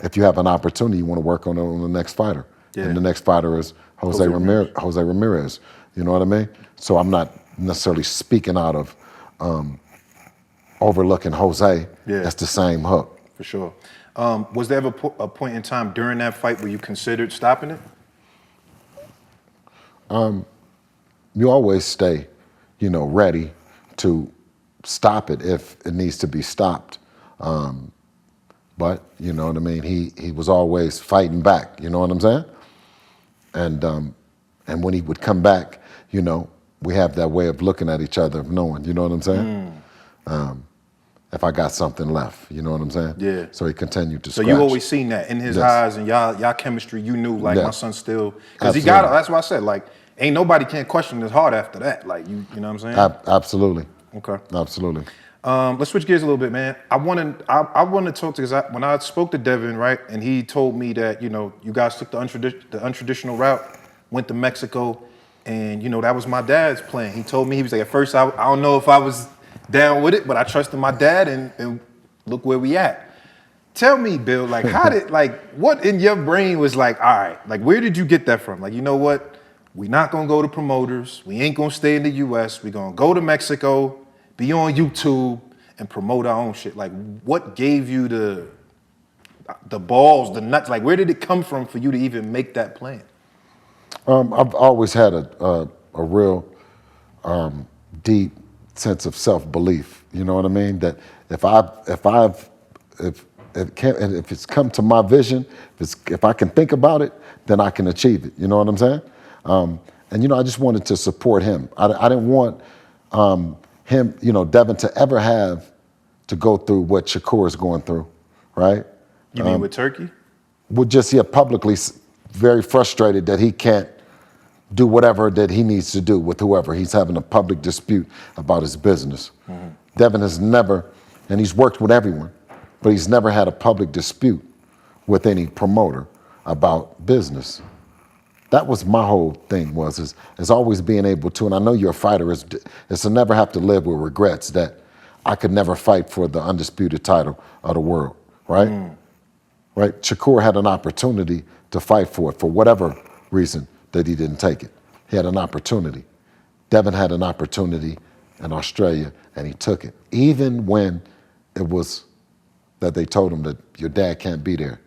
If you have an opportunity, you want to work on it on the next fighter. Yeah. And the next fighter is Jose Ramirez. You know what I mean? So I'm not necessarily speaking out of overlooking Jose. Yeah. That's the same hook. For sure. Was there ever a point in time during that fight where you considered stopping it? You always stay, you know, ready to stop it if it needs to be stopped. But you know what I mean. He was always fighting back. You know what I'm saying? And when he would come back, you know, we have that way of looking at each other, of knowing. You know what I'm saying? If I got something left, you know what I'm saying? Yeah. So he continued to. So you always seen that in his eyes and y'all chemistry. You knew like my son still because he got. That's why I said like ain't nobody can question his heart after that. Like you know what I'm saying? Absolutely. Okay. Absolutely. Let's switch gears a little bit, man. I want to talk to, because when I spoke to Devin, right, and he told me that, you know, you guys took the untraditional route, went to Mexico, and, you know, that was my dad's plan. He told me, he was like, at first, I don't know if I was down with it, but I trusted my dad, and look where we at. Tell me, Bill, like, what in your brain was like, all right, like, where did you get that from? Like, you know what? We're not going to go to promoters. We ain't going to stay in the U.S. We're going to go to Mexico. be on YouTube and promote our own shit? Like, what gave you the balls, the nuts? Like, where did it come from for you to even make that plan? I've always had a real deep sense of self-belief. You know what I mean? That if it's come to my vision, if I can think about it, then I can achieve it. You know what I'm saying? And I just wanted to support him. I didn't want him, Devin, to ever have to go through what Shakur is going through, right? You mean with Turkey? Would just publicly very frustrated that he can't do whatever that he needs to do with whoever. He's having a public dispute about his business. Mm-hmm. Devin has never, and he's worked with everyone, but he's never had a public dispute with any promoter about business. That was my whole thing is always being able to, and I know you're a fighter, is to never have to live with regrets that I could never fight for the undisputed title of the world, right? Mm. Right? Shakur had an opportunity to fight for it for whatever reason that he didn't take it. He had an opportunity. Devin had an opportunity in Australia and he took it. Even when it was that they told him that your dad can't be there.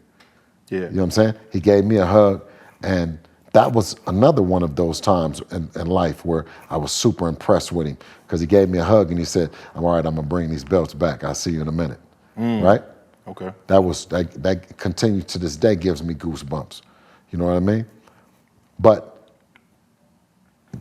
Yeah. You know what I'm saying? He gave me a hug, and that was another one of those times in life where I was super impressed with him because he gave me a hug and he said, I'm all right, I'm gonna bring these belts back. I'll see you in a minute, right? Okay. That continues to this day, gives me goosebumps. You know what I mean? But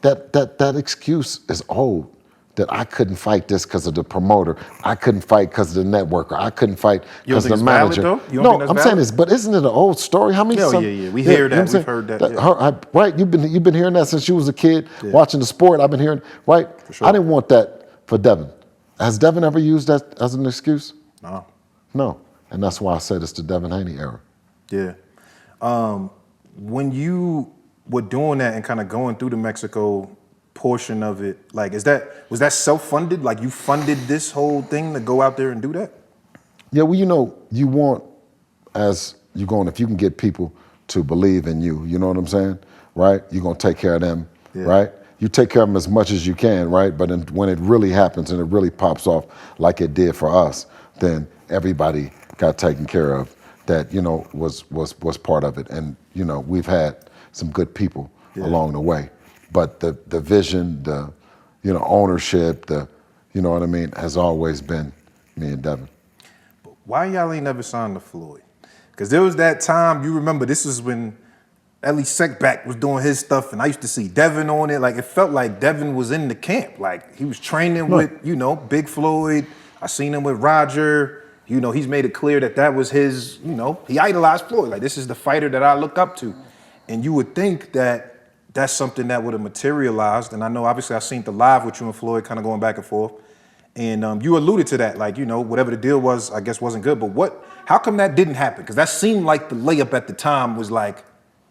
that excuse is old, that I couldn't fight this because of the promoter. I couldn't fight because of the networker. I couldn't fight because of the manager. No, I'm saying this, but isn't it an old story? How many? Yeah. We hear that. We've heard that. Right? You've been hearing that since you was a kid, watching the sport. I've been hearing, right? For sure. I didn't want that for Devin. Has Devin ever used that as an excuse? No. And that's why I said it's the Devin Haney era. Yeah. When you were doing that and kind of going through the Mexico portion of it, like, was that self-funded? Like, you funded this whole thing to go out there and do that? Yeah, well, you want, as you're going, if you can get people to believe in you, you know what I'm saying, right? You're going to take care of them, right? You take care of them as much as you can, right? But when it really happens and it really pops off like it did for us, then everybody got taken care of that, was part of it. And, we've had some good people along the way. But the vision, the ownership, you know what I mean, has always been me and Devin. But why y'all ain't never signed to Floyd? Because there was that time, you remember, this was when Ellie Seckback was doing his stuff, and I used to see Devin on it. Like, it felt like Devin was in the camp. Like, he was training with, Big Floyd. I seen him with Roger. He's made it clear that was his, he idolized Floyd. Like, this is the fighter that I look up to. And you would think that that's something that would have materialized. And I know, obviously, I seen the live with you and Floyd kind of going back and forth. And you alluded to that, like, whatever the deal was, I guess wasn't good. But how come that didn't happen? Because that seemed like the layup at the time was like,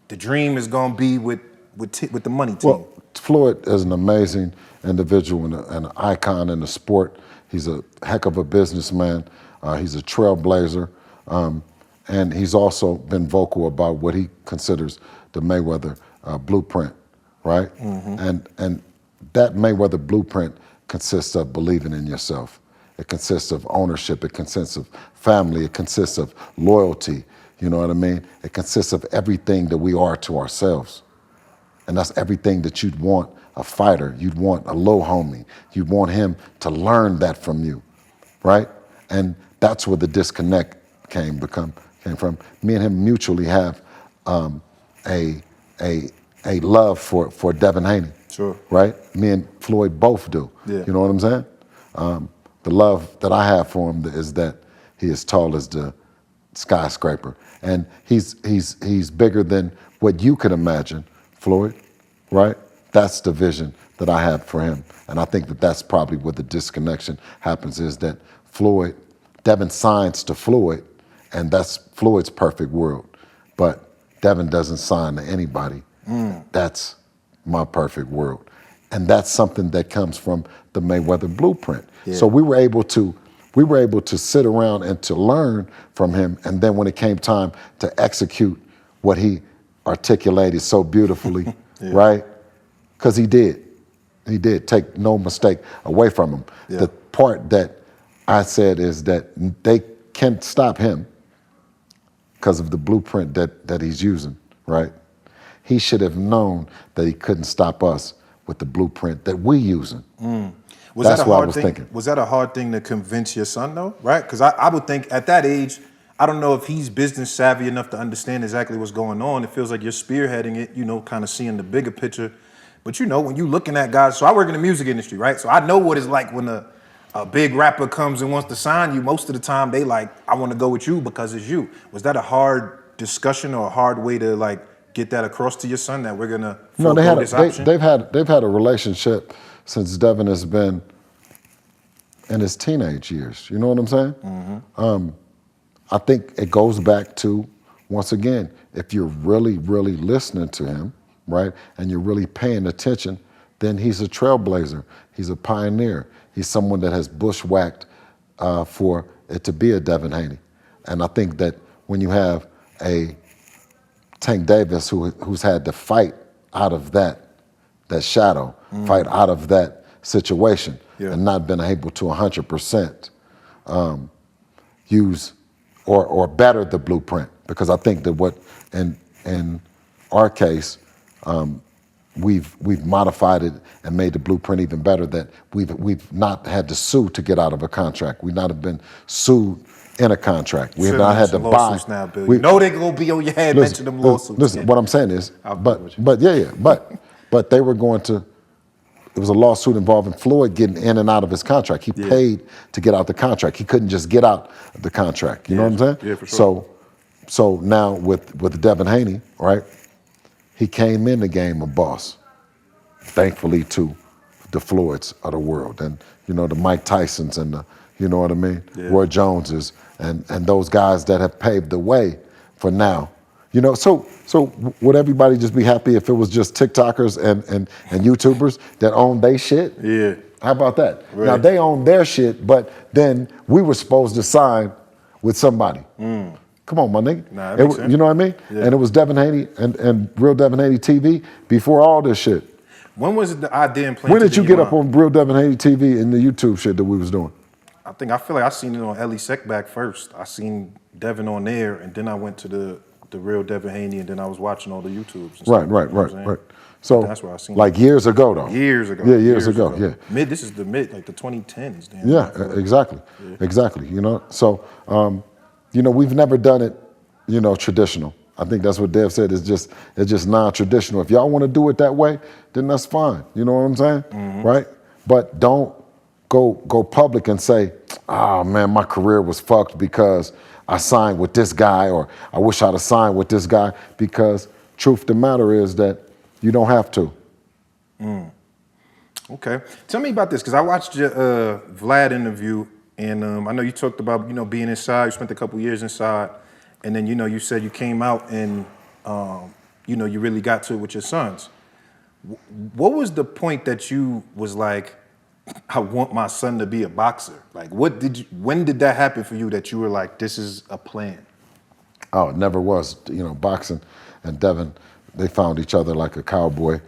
the dream is going to be with the money team. Well, Floyd is an amazing individual and an icon in the sport. He's a heck of a businessman. He's a trailblazer. And he's also been vocal about what he considers the Mayweather blueprint, right? Mm-hmm. And that Mayweather blueprint consists of believing in yourself. It consists of ownership. It consists of family. It consists of loyalty. You know what I mean? It consists of everything that we are to ourselves. And that's everything that you'd want a fighter. You'd want a low homie. You'd want him to learn that from you, right? And that's where the disconnect came from. Me and him mutually have a love for Devin Haney. Sure. Right? Me and Floyd both do. Yeah. You know what I'm saying? The love that I have for him is that he is tall as the skyscraper. And he's bigger than what you could imagine, Floyd, right? That's the vision that I have for him. And I think that's probably where the disconnection happens, is that Devin signs to Floyd, and that's Floyd's perfect world. But Devin doesn't sign to anybody. That's my perfect world. And that's something that comes from the Mayweather blueprint. Yeah. So we were able to sit around and to learn from him. And then when it came time to execute what he articulated so beautifully, right? Because he did take no mistake away from him. Yeah. The part that I said is that they can't stop him because of the blueprint that he's using, right? He should have known that he couldn't stop us with the blueprint that we're using. That's what I was thinking. Was that a hard thing to convince your son, though? Right? Because I would think at that age, I don't know if he's business savvy enough to understand exactly what's going on. It feels like you're spearheading it, you know, kind of seeing the bigger picture. But, you know, when you're looking at guys, so I work in the music industry, right? So I know what it's like when a big rapper comes and wants to sign you. Most of the time, they like, I want to go with you because it's you. Was that a hard discussion or a hard way to, like, get that across to your son that we're going to forego this option? They've had a relationship since Devin has been in his teenage years. You know what I'm saying? Mm-hmm. I think it goes back to, once again, if you're really, really listening to him, right, and you're really paying attention, then he's a trailblazer. He's a pioneer. He's someone that has bushwhacked for it to be a Devin Haney. And I think that when you have a Tank Davis who's had to fight out of that shadow, fight out of that situation, and not been able to 100% use or better the blueprint, because I think that what in our case we've modified it and made the blueprint even better. That we've not had to sue to get out of a contract. We've not have been sued in a contract. We have not had to buy. Now, Bill. You know they're gonna be on your head. Mention them lawsuits. Listen, what I'm saying is, but they were going to. It was a lawsuit involving Floyd getting in and out of his contract. He paid to get out the contract. He couldn't just get out of the contract. You know what I'm saying? Yeah, for sure. So now with Devin Haney, right? He came in the game a boss, thankfully to the Floyds of the world, and you know the Mike Tysons and the, you know what I mean, Roy Joneses and those guys that have paved the way for now. You know, so would everybody just be happy if it was just TikTokers and YouTubers that own they shit? Yeah. How about that? Right. Now they own their shit, but then we were supposed to sign with somebody. Come on, my nigga. Nah, that makes sense. You know what I mean? Yeah. And it was Devin Haney and Real Devin Haney TV before all this shit. When was the idea and plan? When did you get up on Real Devin Haney TV and the YouTube shit that we was doing? I feel like I seen it on Ellie Seckback first. I seen Devin on there, and then I went to the Real Devin Haney, and then I was watching all the YouTubes. And Right. So that's where I seen like it. years ago though. Years ago. Yeah, years ago. Yeah. This is the like the 2010s. Damn. Yeah, exactly. You know, so you know, we've never done it, you know, traditional. I think that's what Dev said. It's just non-traditional. If y'all want to do it that way, then that's fine. You know what I'm saying, right? But don't go public and say, "Oh man, my career was fucked because I signed with this guy," or "I wish I'd have signed with this guy," because truth of the matter is that you don't have to. Okay. Tell me about this, because I watched your Vlad interview, and I know you talked about, you know, being inside. You spent a couple years inside, and then, you know, you said you came out and, you know, you really got to it with your sons. What was the point that you was like, I want my son to be a boxer? Like, when did that happen for you that you were like, this is a plan? Oh, it never was. You know, boxing and Devin, they found each other like a cowboy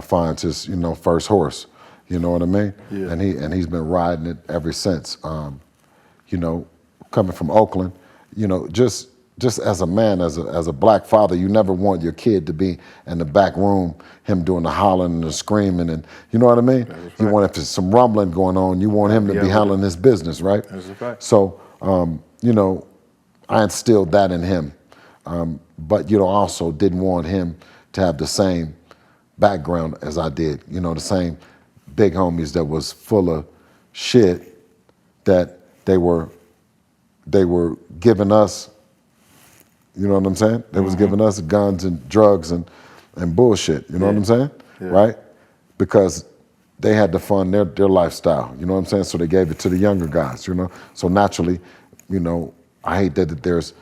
finds his, you know, first horse. You know what I mean? Yeah. And he's been riding it ever since. You know, coming from Oakland, you know, just as a man, as a black father, you never want your kid to be in the back room, him doing the hollering and the screaming, and you know what I mean? Right. You want, if there's some rumbling going on, you want him to be handling his business, right? That's a fact. So, you know, I instilled that in him. But, you know, also didn't want him to have the same background as I did. You know, the same big homies that was full of shit that they were giving us, you know what I'm saying? They was giving us guns and drugs and bullshit, you know what I'm saying? Yeah. Right? Because they had to fund their lifestyle, you know what I'm saying? So they gave it to the younger guys, you know? So naturally, you know, I hate that there's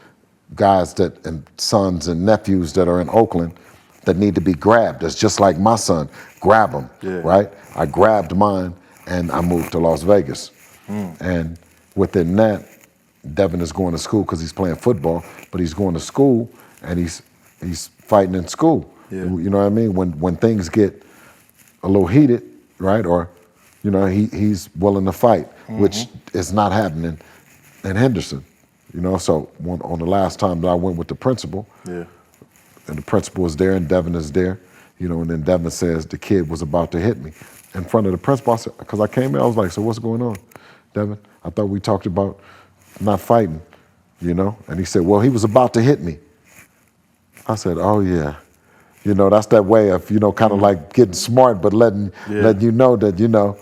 guys and sons and nephews that are in Oakland that need to be grabbed. That's just like my son. Grab them, right? I grabbed mine and I moved to Las Vegas. And within that, Devin is going to school because he's playing football, but he's going to school and he's fighting in school. Yeah. You know what I mean? When things get a little heated, right? Or, you know, he's willing to fight. which is not happening in Henderson. You know, so on the last time that I went with the principal, Yeah. and the principal was there and Devin is there, you know, and then Devin says the kid was about to hit me in front of the principal. I said, because I came in, I was like, so what's going on, Devin? I thought we talked about not fighting, you know? And he said, well, he was about to hit me. I said, oh yeah. You know, that's that way of, you know, kind of like getting smart, but letting you know that, you know,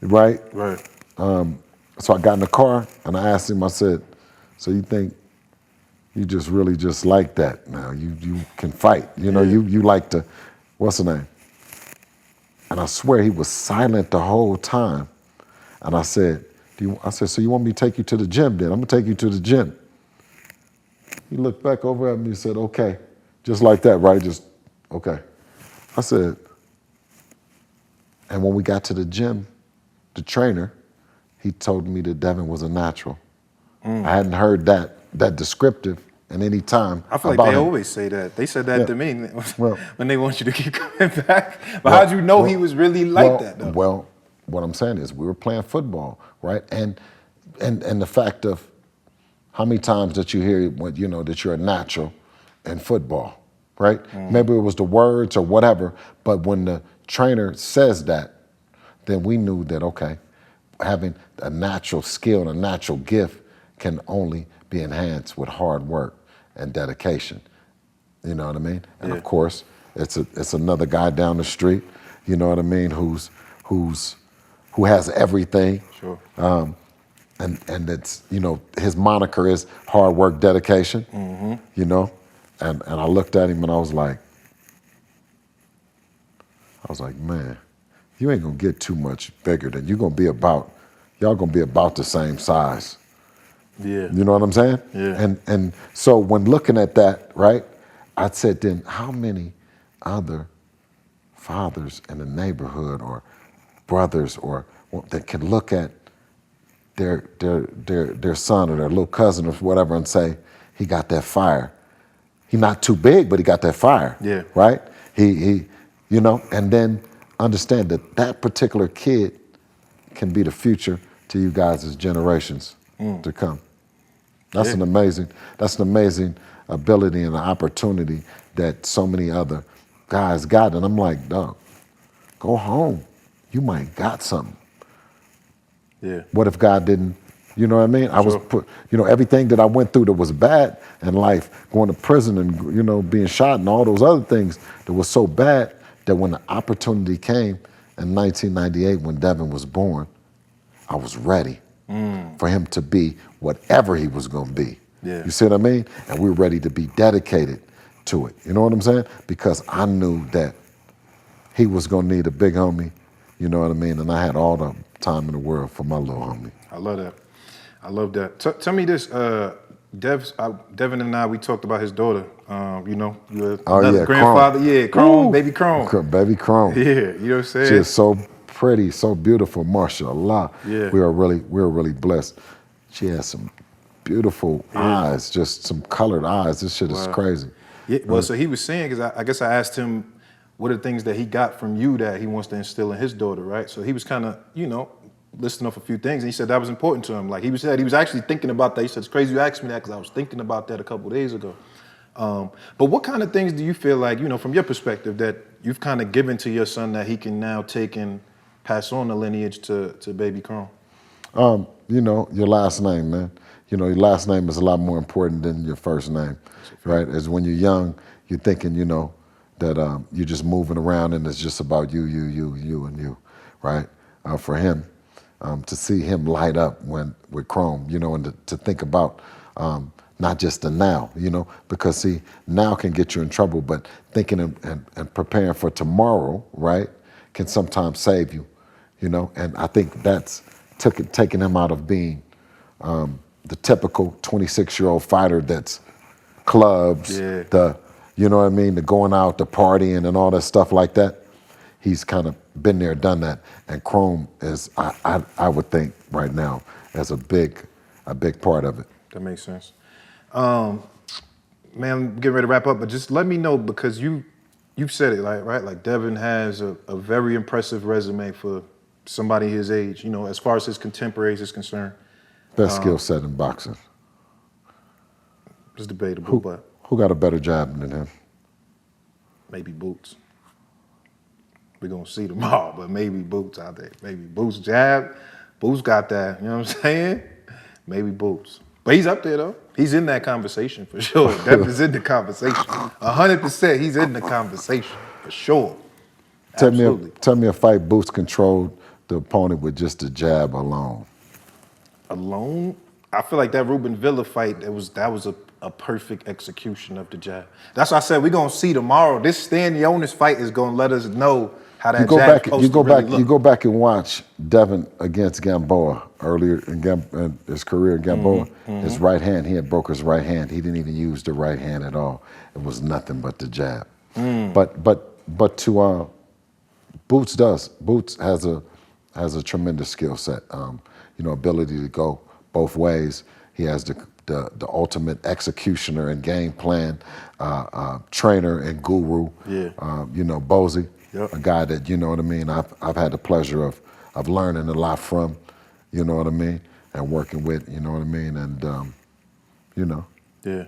right? Right. So I got in the car and I asked him, I said, so you think you just really just like that now? You can fight, you know, you like to, what's the name? And I swear he was silent the whole time. And I said, so you want me to take you to the gym then? I'm gonna take you to the gym. He looked back over at me and said, okay. Just like that, right? Just, okay. I said, and when we got to the gym, the trainer, he told me that Devin was a natural. I hadn't heard that descriptive in any time. I feel like about they him. always say that. They said that Yeah. to me Well- when they want you to keep coming back. But how'd you know he was really like that, though? Well, what I'm saying is we were playing football, right? And the fact of how many times that you hear, you know, that you're a natural in football, right? Maybe it was the words or whatever, but when the trainer says that, then we knew that, okay, having a natural skill and a natural gift can only be enhanced with hard work and dedication. You know what I mean? And of course, it's another guy down the street, you know what I mean, who has everything. Sure. And it's, you know, his moniker is hard work, dedication, you know? And I looked at him and I was like, man, you ain't gonna get too much bigger than y'all gonna be about the same size. Yeah. You know what I'm saying? Yeah. And so when looking at that, right, I said then how many other fathers in the neighborhood or brothers or that can look at their son or their little cousin or whatever and say, he got that fire. He not too big, but he got that fire. Yeah. Right? He you know, and then understand that particular kid can be the future to you guys as generations to come. That's an amazing ability and an opportunity that so many other guys got. And I'm like, dog, go home. You might got something. Yeah. What if God didn't, you know what I mean? I was put, you know, everything that I went through that was bad in life, going to prison and, you know, being shot and all those other things that was so bad that when the opportunity came in 1998 when Devin was born, I was ready for him to be whatever he was going to be. Yeah. You see what I mean? And we were ready to be dedicated to it. You know what I'm saying? Because I knew that he was going to need a big homie, you know what I mean? And I had all the time in the world for my little homie. I love that. I love that. Tell me this, Devin and I, we talked about his daughter. You know, you're another grandfather. Chrome. Yeah, Chrome, baby Chrome. Baby Chrome. Yeah, you know what I'm saying? She is so pretty, so beautiful, mashallah. Yeah. We are really blessed. She has some beautiful eyes, just some colored eyes. This shit is crazy. Yeah, well, so he was saying, because I guess I asked him, what are the things that he got from you that he wants to instill in his daughter, right? So he was kind of, you know, listing off a few things, and he said that was important to him. Like he was actually thinking about that. He said, it's crazy you asked me that because I was thinking about that a couple of days ago. But what kind of things do you feel like, you know, from your perspective, that you've kind of given to your son that he can now take and pass on the lineage to baby Chrome? You know, your last name, man. You know, your last name is a lot more important than your first name, right? As when you're young, you're thinking, you know, that you're just moving around and it's just about you, and you, right? For him, to see him light up with Chrome, you know, and to think about not just the now, you know, because see, now can get you in trouble, but thinking and preparing for tomorrow, right, can sometimes save you, you know, and I think that's taking him out of being the typical 26-year-old fighter that's clubs, you know what I mean, the going out, the partying and all that stuff like that. He's kind of been there, done that, and Chrome is, I would think right now, as a big part of it. That makes sense. Man, I'm getting ready to wrap up, but just let me know, because you've said it, like, right? Like Devin has a very impressive resume for somebody his age, you know, as far as his contemporaries is concerned. Best skill set in boxing. It's debatable, but Who got a better jab than him? maybe Boots. We're going to see tomorrow, but maybe Boots out there. Maybe Boots jab. Boots got that, you know what I'm saying? Maybe Boots. But he's up there, though. He's in that conversation, for sure. Devin's in the conversation. 100% he's in the conversation, for sure. Absolutely. Tell me a fight Boots controlled the opponent with just a jab alone. Alone? I feel like that Ruben Villa fight, that was a perfect execution of the jab. That's why I said we're gonna see tomorrow. This Stanionis fight is gonna let us know how that jab is supposed to really look. You go back and watch Devin against Gamboa earlier in his career. Gamboa, his right hand, he had broke his right hand. He didn't even use the right hand at all. It was nothing but the jab. But to Boots does. Boots has a tremendous skill set. You know, ability to go both ways. He has the ultimate executioner and game plan, trainer and guru. Yeah. You know, Mosely, Yep. a guy that, you know what I mean, I've had the pleasure of learning a lot from, you know what I mean, and working with, you know what I mean, and you know. Yeah.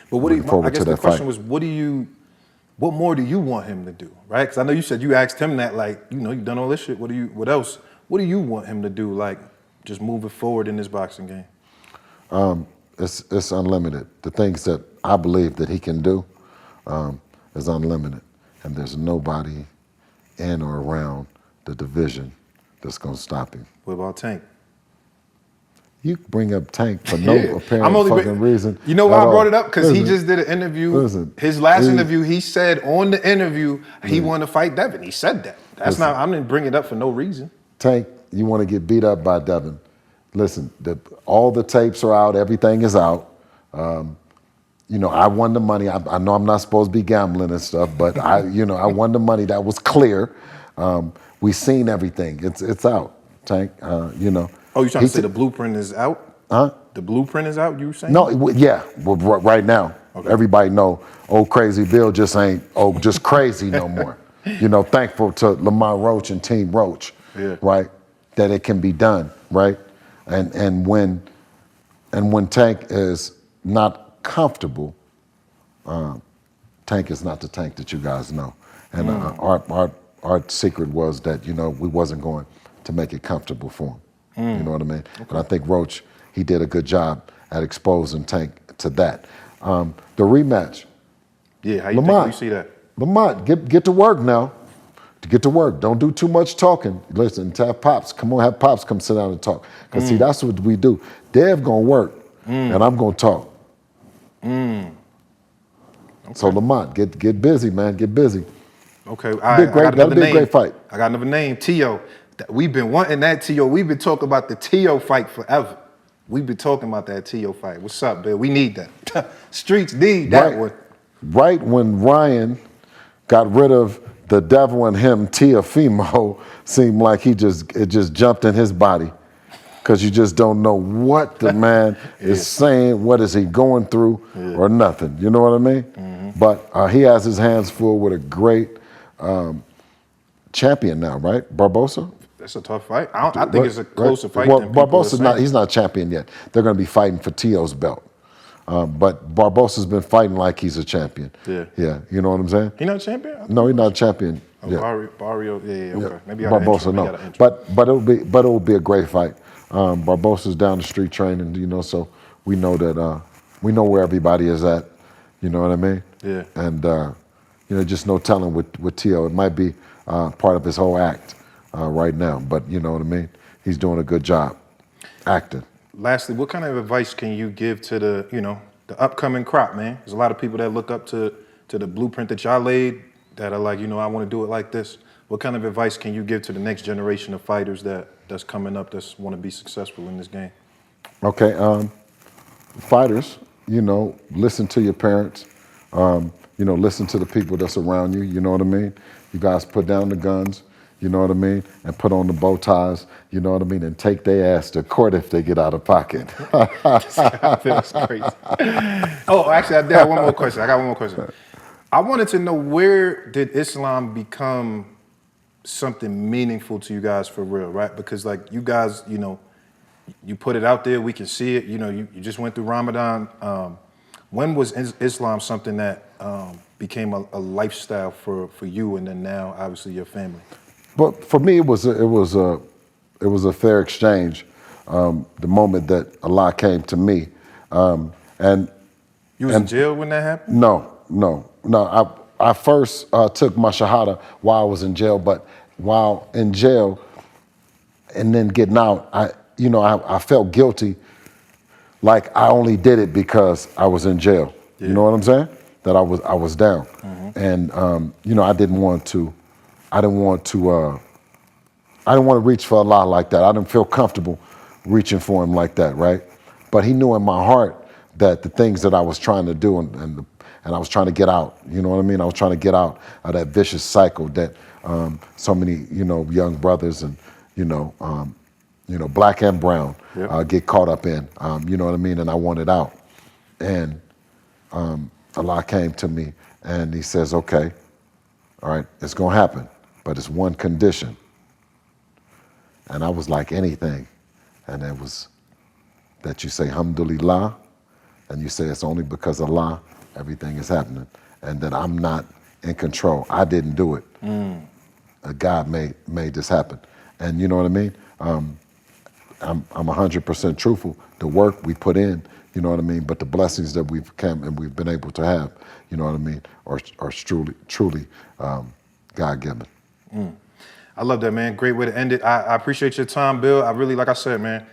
But what do you? I guess the question was, what more do you want him to do, right? Because I know you said you asked him that, like, you know, you've done all this shit. What else? What do you want him to do, like, just moving forward in this boxing game? It's unlimited. The things that I believe that he can do is unlimited, and there's nobody in or around the division that's gonna stop him. What about Tank? You bring up Tank for no apparent fucking reason. You know why I brought it up? Because he just did an interview. His last interview, he said on the interview he wanted to fight Devin. He said that. I didn't bring it up for no reason. Tank, you want to get beat up by Devin. Listen, all the tapes are out. Everything is out. You know, I won the money. I know I'm not supposed to be gambling and stuff, but I won the money. That was clear. We seen everything. It's out, Tank. You know. Oh, you trying to say the blueprint is out? Huh? The blueprint is out, you were saying? No, yeah, well, right now. Okay. Everybody know old Crazy Bill just ain't just crazy no more. You know, thankful to Lamont Roach and Team Roach, right? That it can be done, right? And when Tank is not comfortable, Tank is not the Tank that you guys know. And our secret was that, you know, we wasn't going to make it comfortable for him. You know what I mean? Okay. And I think Roach, he did a good job at exposing Tank to that. The rematch. Yeah, how you see that? Lamont, get to work now. Get to work. Don't do too much talking. Listen, have Pops. Come on, have Pops come sit down and talk. Because see, that's what we do. Dev gonna work, and I'm gonna talk. Okay. So Lamont, get busy, man. Get busy. Okay, that'll be a great fight. I got another name, T.O. We've been wanting that T.O. We've been talking about the T.O. fight forever. We've been talking about that T.O. fight. What's up, Bill? We need that. Streets need that one. Right when Ryan got rid of the devil in him, Teofimo, seemed like it just jumped in his body. Because you just don't know what the man is saying, what is he going through, or nothing. You know what I mean? Mm-hmm. But he has his hands full with a great champion now, right? Barbosa? That's a tough fight. I think it's a closer fight than people Barbosa's not. He's not champion yet. They're going to be fighting for T.O.'s belt. But Barbosa's been fighting like he's a champion. Yeah. You know what I'm saying? He not a champion? No, he's not a champion. Barrio. Okay. Maybe Barbosa, no. But it'll be a great fight. Barbosa's down the street training, you know, so we know that we know where everybody is at. You know what I mean? Yeah. And you know, just no telling with T.O. It might be part of his whole act right now, but you know what I mean? He's doing a good job acting. Lastly, what kind of advice can you give to the upcoming crop, man? There's a lot of people that look up to the blueprint that y'all laid that are like, you know, I want to do it like this. What kind of advice can you give to the next generation of fighters that's coming up that's want to be successful in this game? Okay, fighters, you know, listen to your parents. You know, listen to the people that's around you. You know what I mean? You guys put down the guns. You know what I mean? And put on the bow ties, you know what I mean? And take their ass to court if they get out of pocket. That's crazy. Oh, actually, I got one more question. I wanted to know, where did Islam become something meaningful to you guys for real, right? Because like you guys, you know, you put it out there, we can see it. You know, you just went through Ramadan. When was Islam something that became a lifestyle for you, and then now obviously your family? But for me, it was a fair exchange. The moment that Allah came to me, and You was in jail when that happened? no. I first took my shahada while I was in jail, but while in jail and then getting out, I felt guilty, like I only did it because I was in jail. Yeah. You know what I'm saying? That I was down, and I didn't want to reach for Allah like that. I didn't feel comfortable reaching for Him like that, right? But He knew in my heart that the things that I was trying to do and I was trying to get out. You know what I mean? I was trying to get out of that vicious cycle that so many young brothers and black and brown get caught up in. You know what I mean? And I wanted out, and Allah came to me and He says, "Okay, all right, it's gonna happen, but it's one condition." And I was like, anything. And it was that you say, Alhamdulillah, and you say it's only because of Allah everything is happening, and that I'm not in control. I didn't do it. God made this happen. And you know what I mean? I'm 100% truthful. The work we put in, you know what I mean? But the blessings that we've come and we've been able to have, you know what I mean, are truly God-given. I love that, man. Great way to end it. I appreciate your time, Bill. I really, like I said, man,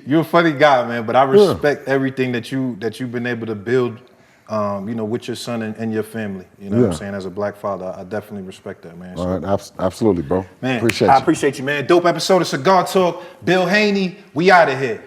you're a funny guy, man, but I respect everything that you've been able to build, with your son and your family. You know what I'm saying? As a black father, I definitely respect that, man. All right, absolutely, bro. Man, Appreciate I you. appreciate you, man. Dope episode of Cigar Talk. Bill Haney, we out of here.